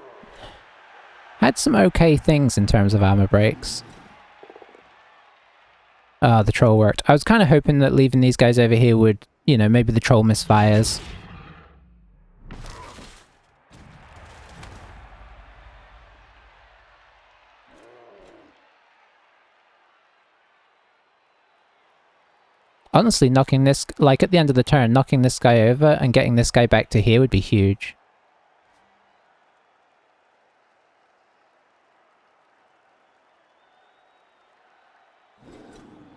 had some okay things in terms of armor breaks. Ah, the troll worked. I was kind of hoping that leaving these guys over here would, you know, maybe the troll misfires. Honestly, knocking this, like at the end of the turn, knocking this guy over and getting this guy back to here would be huge.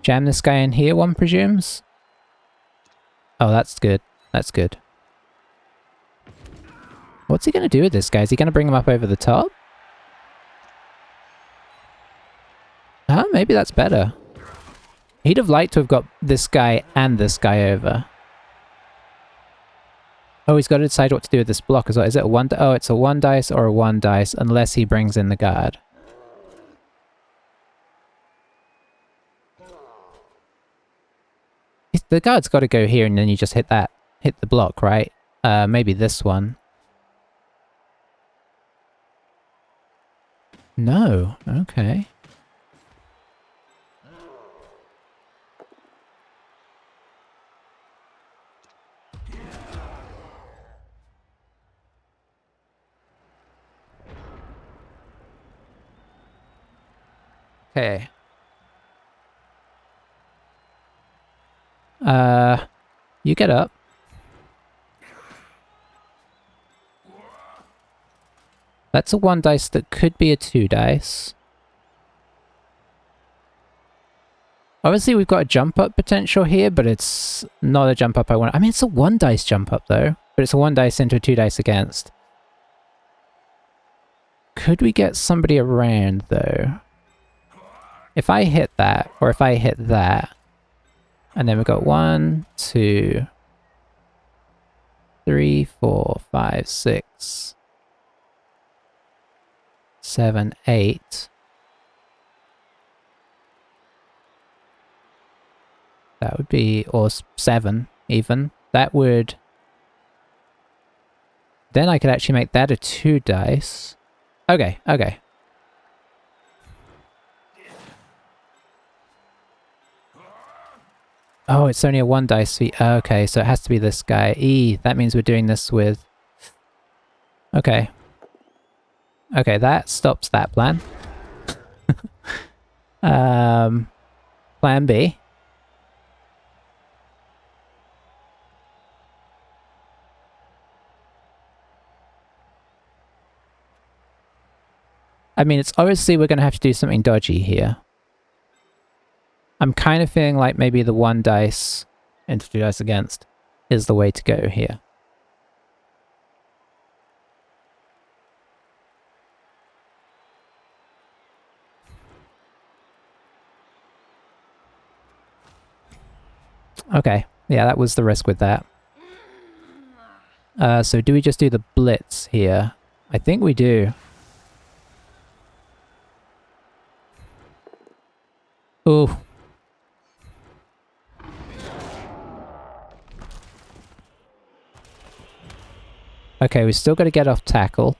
Jam this guy in here, one presumes? Oh, that's good. That's good. What's he going to do with this guy? Is he going to bring him up over the top? Huh? Maybe that's better. He'd have liked to have got this guy and this guy over. Oh, he's got to decide what to do with this block as well. Is it a one? Oh, it's a 1 dice or a 1 dice, unless he brings in the guard. The guard's got to go here, and then you just hit that. Hit the block, right? Maybe this one. No. Okay. Okay. You get up. That's a 1 dice that could be a 2 dice. Obviously we've got a jump up potential here, but it's not a jump up I want. I mean, it's a 1 dice jump up though, but it's a 1 dice into a 2 dice against. Could we get somebody around though? If I hit that, or if I hit that, and then we've got 1, 2, 3, 4, 5, 6, 7, 8. That would be, or 7 even. That would... Then I could actually make that a 2 dice. Okay, okay. Oh, it's only a 1 dice feat. Okay, so it has to be this guy. That means we're doing this with... Okay. Okay, that stops that plan. Plan B. I mean, it's obviously we're going to have to do something dodgy here. I'm kind of feeling like maybe the 1 dice into 2 dice against is the way to go here. Okay, yeah, that was the risk with that. So do we just do the blitz here? I think we do. Ooh. Okay, we still got to get off tackle.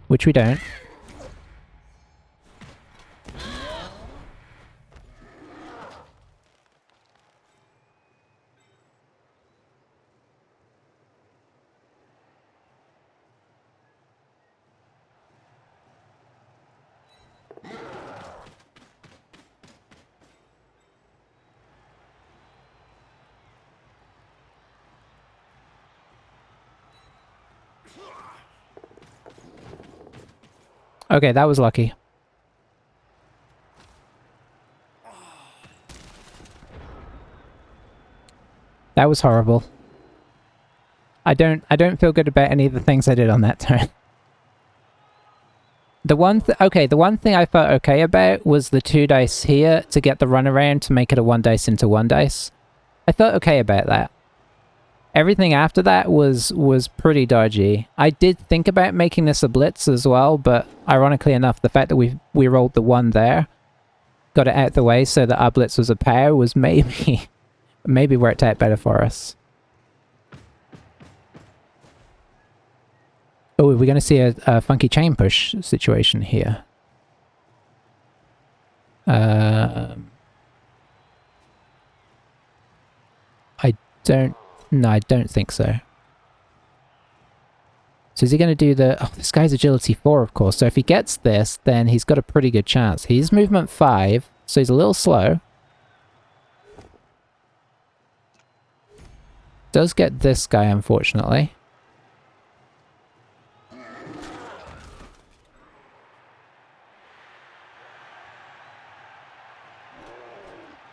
Which we don't. Okay, that was lucky. That was horrible. I don't feel good about any of the things I did on that turn. The one thing I felt okay about was the 2 dice here to get the runaround to make it a 1 dice into 1 dice. I felt okay about that. Everything after that was pretty dodgy. I did think about making this a blitz as well, but ironically enough, the fact that we rolled the 1 there, got it out the way so that our blitz was a power was maybe worked out better for us. Oh, are we going to see a funky chain push situation here? I don't think so. So is he going to do the... Oh, this guy's agility 4, of course. So if he gets this, then he's got a pretty good chance. He's movement 5, so he's a little slow. Does get this guy, unfortunately.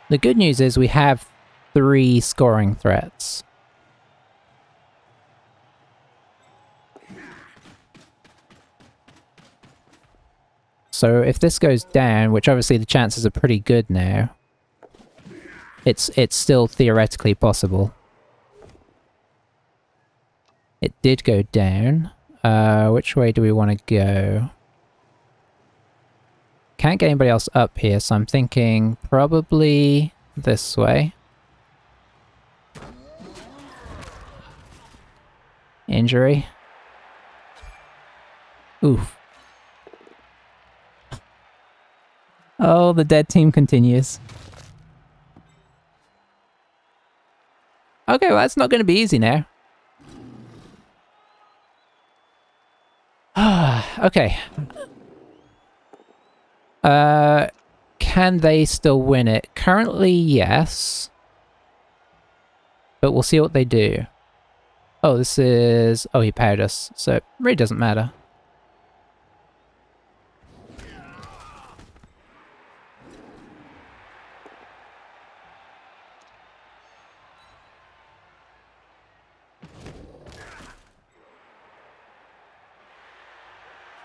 The good news is we have 3 scoring threats. So if this goes down, which obviously the chances are pretty good now, it's still theoretically possible. It did go down. Which way do we want to go? Can't get anybody else up here, so I'm thinking probably this way. Injury. Oof. Oh, the dead team continues. Okay, well that's not going to be easy now. Okay. Can they still win it? Currently, yes. But we'll see what they do. Oh, this is... Oh, he powered us, so it really doesn't matter.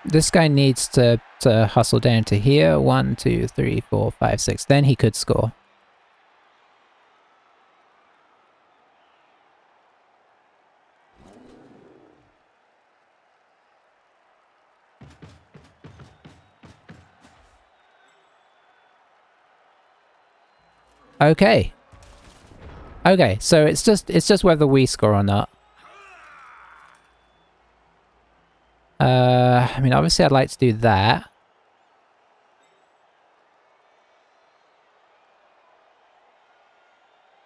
This guy needs to hustle down to here. 1, 2, 3, 4, 5, 6. Then he could score. Okay. Okay, so it's just whether we score or not. I mean, obviously I'd like to do that.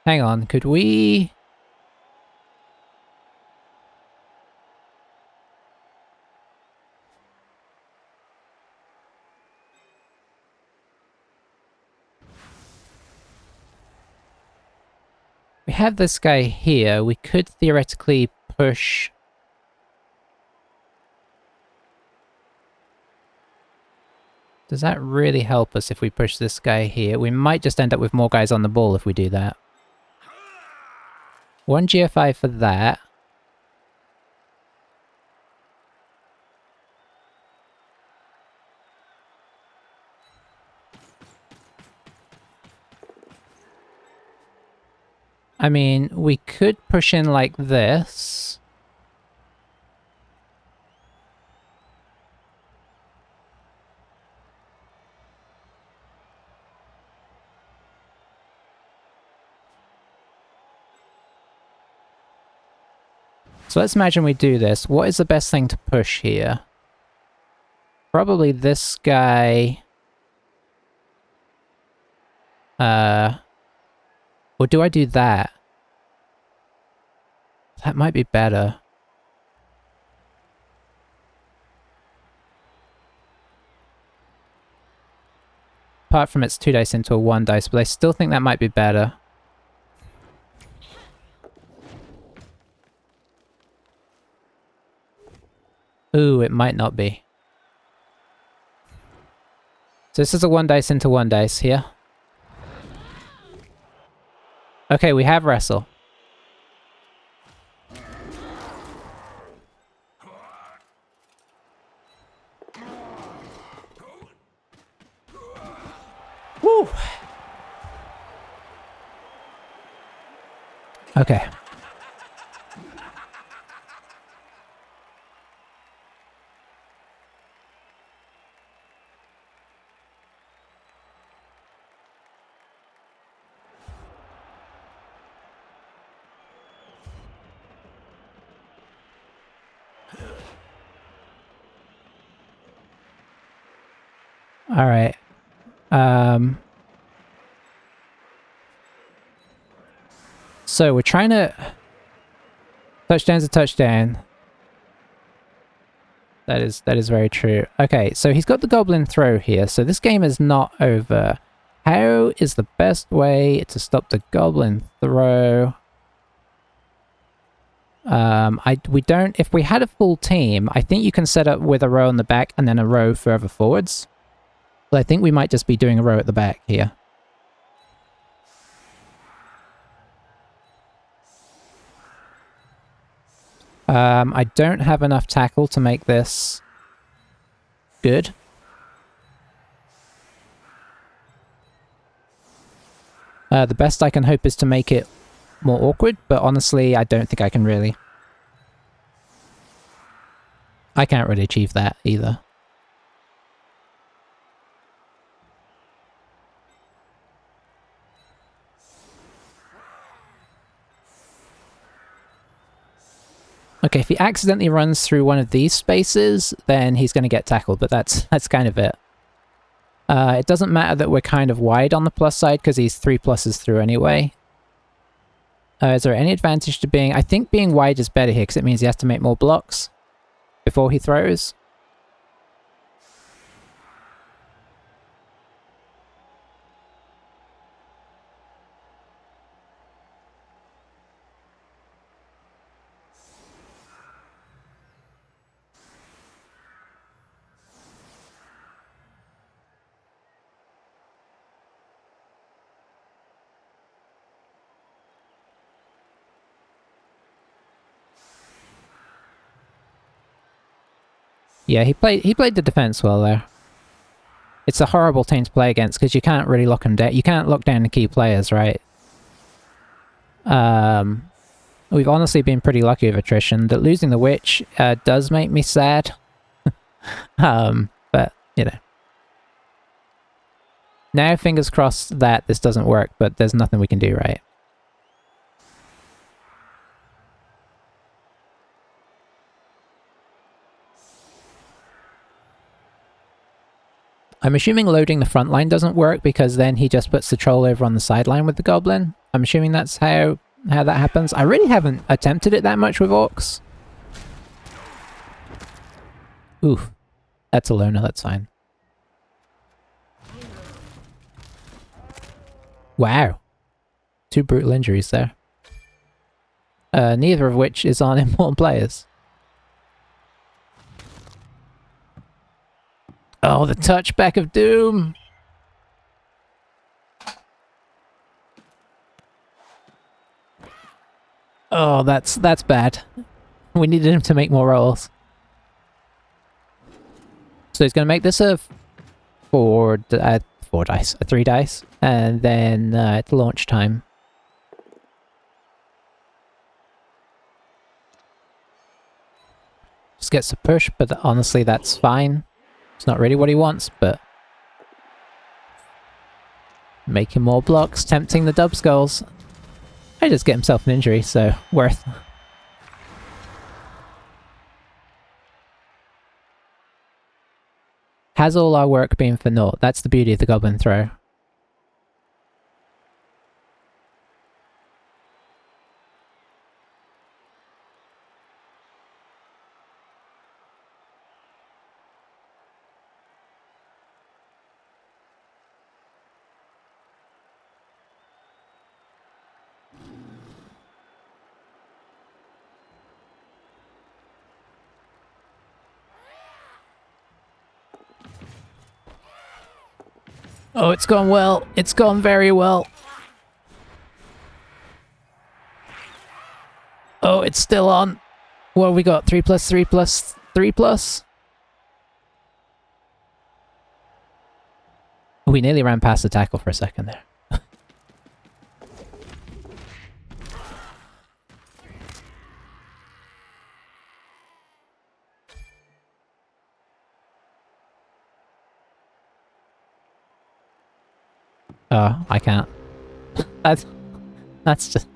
Hang on, could we... We have this guy here. We could theoretically push... Does that really help us if we push this guy here? We might just end up with more guys on the ball if we do that. 1 GFI for that. I mean, we could push in like this. So let's imagine we do this. What is the best thing to push here? Probably this guy. Or do I do that? That might be better. Apart from it's 2 dice into a 1 dice, but I still think that might be better. Ooh, it might not be. So this is a 1 dice into 1 dice here. Okay, we have wrestle. Okay. Alright. So we're trying to... Touchdown's a touchdown. That is very true. Okay, so he's got the goblin throw here, so this game is not over. How is the best way to stop the goblin throw? We don't... If we had a full team, I think you can set up with a row on the back and then a row further forwards. But I think we might just be doing a row at the back here. I don't have enough tackle to make this good. The best I can hope is to make it more awkward, but honestly, I don't think I can really. I can't really achieve that either. Okay, if he accidentally runs through one of these spaces, then he's going to get tackled, but that's kind of it. It doesn't matter that we're kind of wide on the plus side, because he's 3 pluses through anyway. Is there any advantage to being... I think being wide is better here, because it means he has to make more blocks before he throws. Yeah, he played the defense well there. It's a horrible team to play against because you can't really lock them down. You can't lock down the key players, right? We've honestly been pretty lucky with attrition. That losing the witch does make me sad. But you know. Now fingers crossed that this doesn't work, but there's nothing we can do, right? I'm assuming loading the front line doesn't work because then he just puts the troll over on the sideline with the goblin. I'm assuming that's how that happens. I really haven't attempted it that much with orcs. Oof. That's a loner, that's fine. Wow. 2 brutal injuries there. Neither of which is on important players. Oh, the touchback of doom! Oh, that's bad. We needed him to make more rolls. So he's going to make this a 4 dice, a 3 dice, and then it's launch time. Just gets a push, but honestly that's fine. It's not really what he wants, but... Making more blocks, tempting the dub skulls. I just get himself an injury, so worth. Has all our work been for naught? That's the beauty of the goblin throw. Oh, it's gone well. It's gone very well. Oh, it's still on. What have we got? 3 plus 3 plus 3 plus? We nearly ran past the tackle for a second there. Oh, I can't. That's just...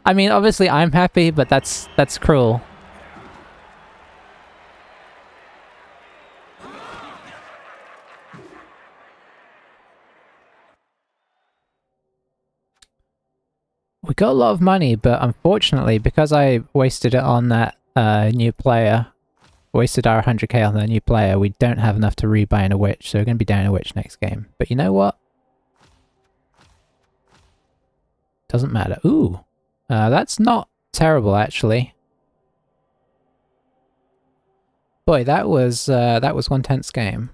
I mean, obviously I'm happy, but that's cruel. We got a lot of money, but unfortunately, because I wasted it on that new player, wasted our 100k on the new player, we don't have enough to rebuy in a witch, so we're going to be down a witch next game. But you know what? Doesn't matter. Ooh, that's not terrible, actually. Boy, that was one tense game.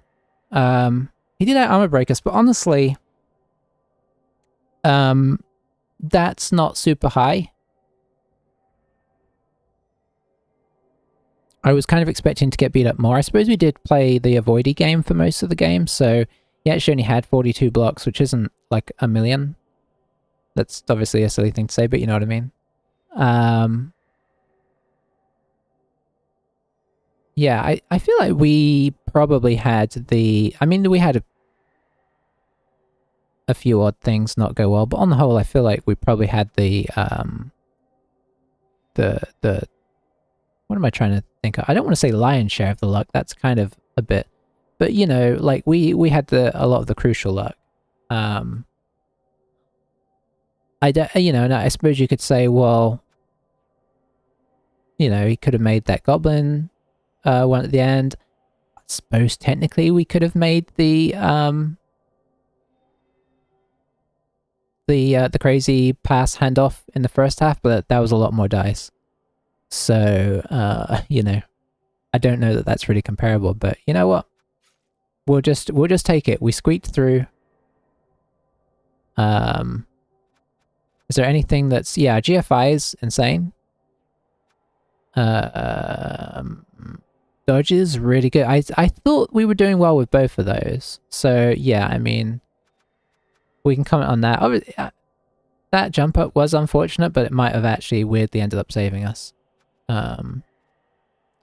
He did armor break us, but honestly, that's not super high. I was kind of expecting to get beat up more. I suppose we did play the avoidy game for most of the game, so he actually only had 42 blocks, which isn't like a million. That's obviously a silly thing to say, but you know what I mean. Yeah, I feel like we probably had the... I mean, we had a few odd things not go well, but on the whole, I feel like we probably had the what am I trying to think of? I don't want to say lion's share of the luck. That's kind of a bit, but you know, like we had a lot of the crucial luck. You know, and I suppose you could say, well, you know, he could have made that goblin one at the end. I suppose technically we could have made the crazy pass handoff in the first half, but that was a lot more dice. So, you know, I don't know that that's really comparable, but you know what? We'll just take it. We squeaked through. Is there anything that's... Yeah, GFI is insane. Dodge is really good. I thought we were doing well with both of those. So, yeah, I mean, we can comment on that. Obviously, that jump up was unfortunate, but it might have actually weirdly ended up saving us.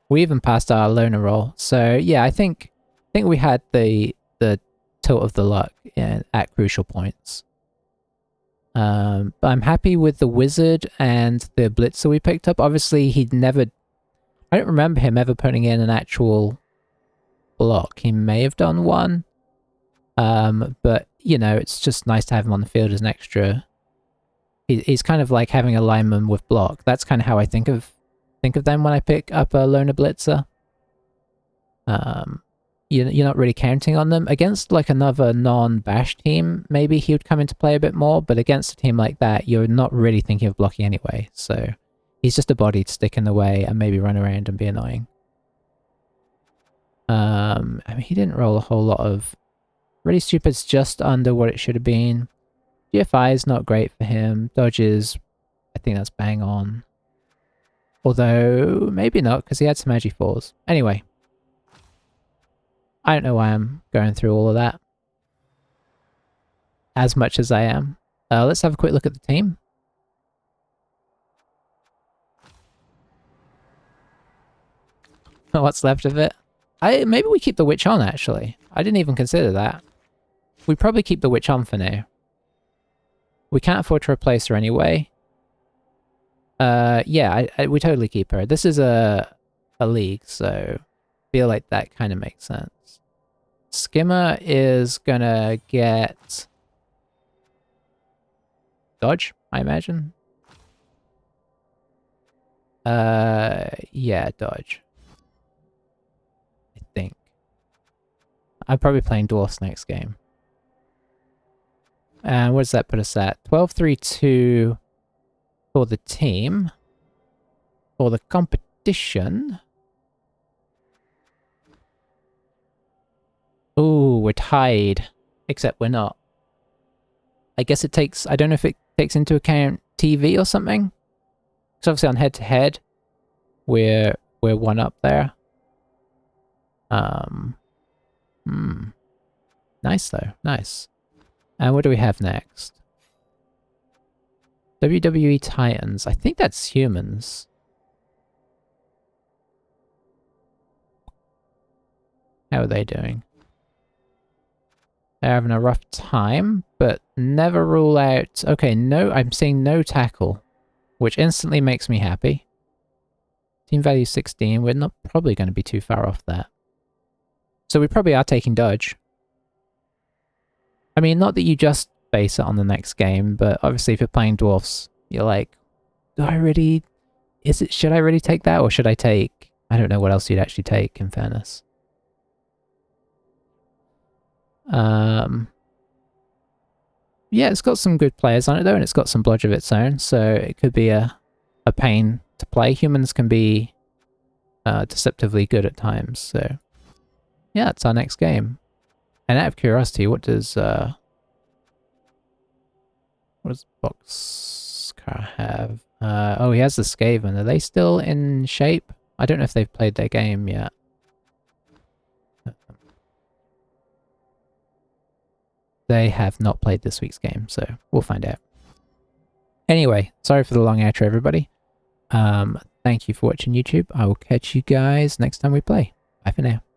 We even passed our loner roll. So, yeah, I think we had the tilt of the luck at crucial points. But I'm happy with the wizard and the blitzer we picked up. Obviously, he'd never... I don't remember him ever putting in an actual block. He may have done one. But, you know, it's just nice to have him on the field as an extra... He's kind of like having a lineman with block. That's kind of how I think of them when I pick up a loner blitzer. You're not really counting on them. Against like another non-bash team, maybe he would come into play a bit more, but against a team like that, you're not really thinking of blocking anyway, so he's just a body to stick in the way and maybe run around and be annoying. I mean, he didn't roll a whole lot of... Really stupid's just under what it should have been. GFI is not great for him. Dodges, I think that's bang on. Although, maybe not, because he had some agi 4s. Anyway. I don't know why I'm going through all of that. As much as I am. Let's have a quick look at the team. What's left of it? Maybe we keep the witch on, actually. I didn't even consider that. We probably keep the witch on for now. We can't afford to replace her anyway. Yeah, we totally keep her. This is a league, so I feel like that kind of makes sense. Skimmer is gonna get... Dodge, I imagine. Yeah, dodge. I think. I'm probably playing Dwarfs next game. And what does that put us at? 12-3-2 for the team. For the competition... Ooh, we're tied. Except we're not. I guess it takes... I don't know if it takes into account TV or something. Because obviously on head-to-head, we're one up there. Nice though. Nice. And what do we have next? WWE Titans. I think that's humans. How are they doing? They're having a rough time, but never rule out... Okay, no, I'm seeing no tackle, which instantly makes me happy. Team value 16, we're not probably going to be too far off that. So we probably are taking dodge. I mean, not that you just base it on the next game, but obviously if you're playing dwarfs, you're like, do I really... should I really take that, or should I take... I don't know what else you'd actually take, in fairness. Yeah, it's got some good players on it though, and it's got some blodge of its own, so it could be a pain to play. Humans can be deceptively good at times, so yeah, it's our next game. And out of curiosity, what does Boxcar have? Oh, he has the Skaven. Are they still in shape? I don't know if they've played their game yet. They have not played this week's game, so we'll find out. Anyway, sorry for the long outro, everybody. Thank you for watching YouTube. I will catch you guys next time we play. Bye for now.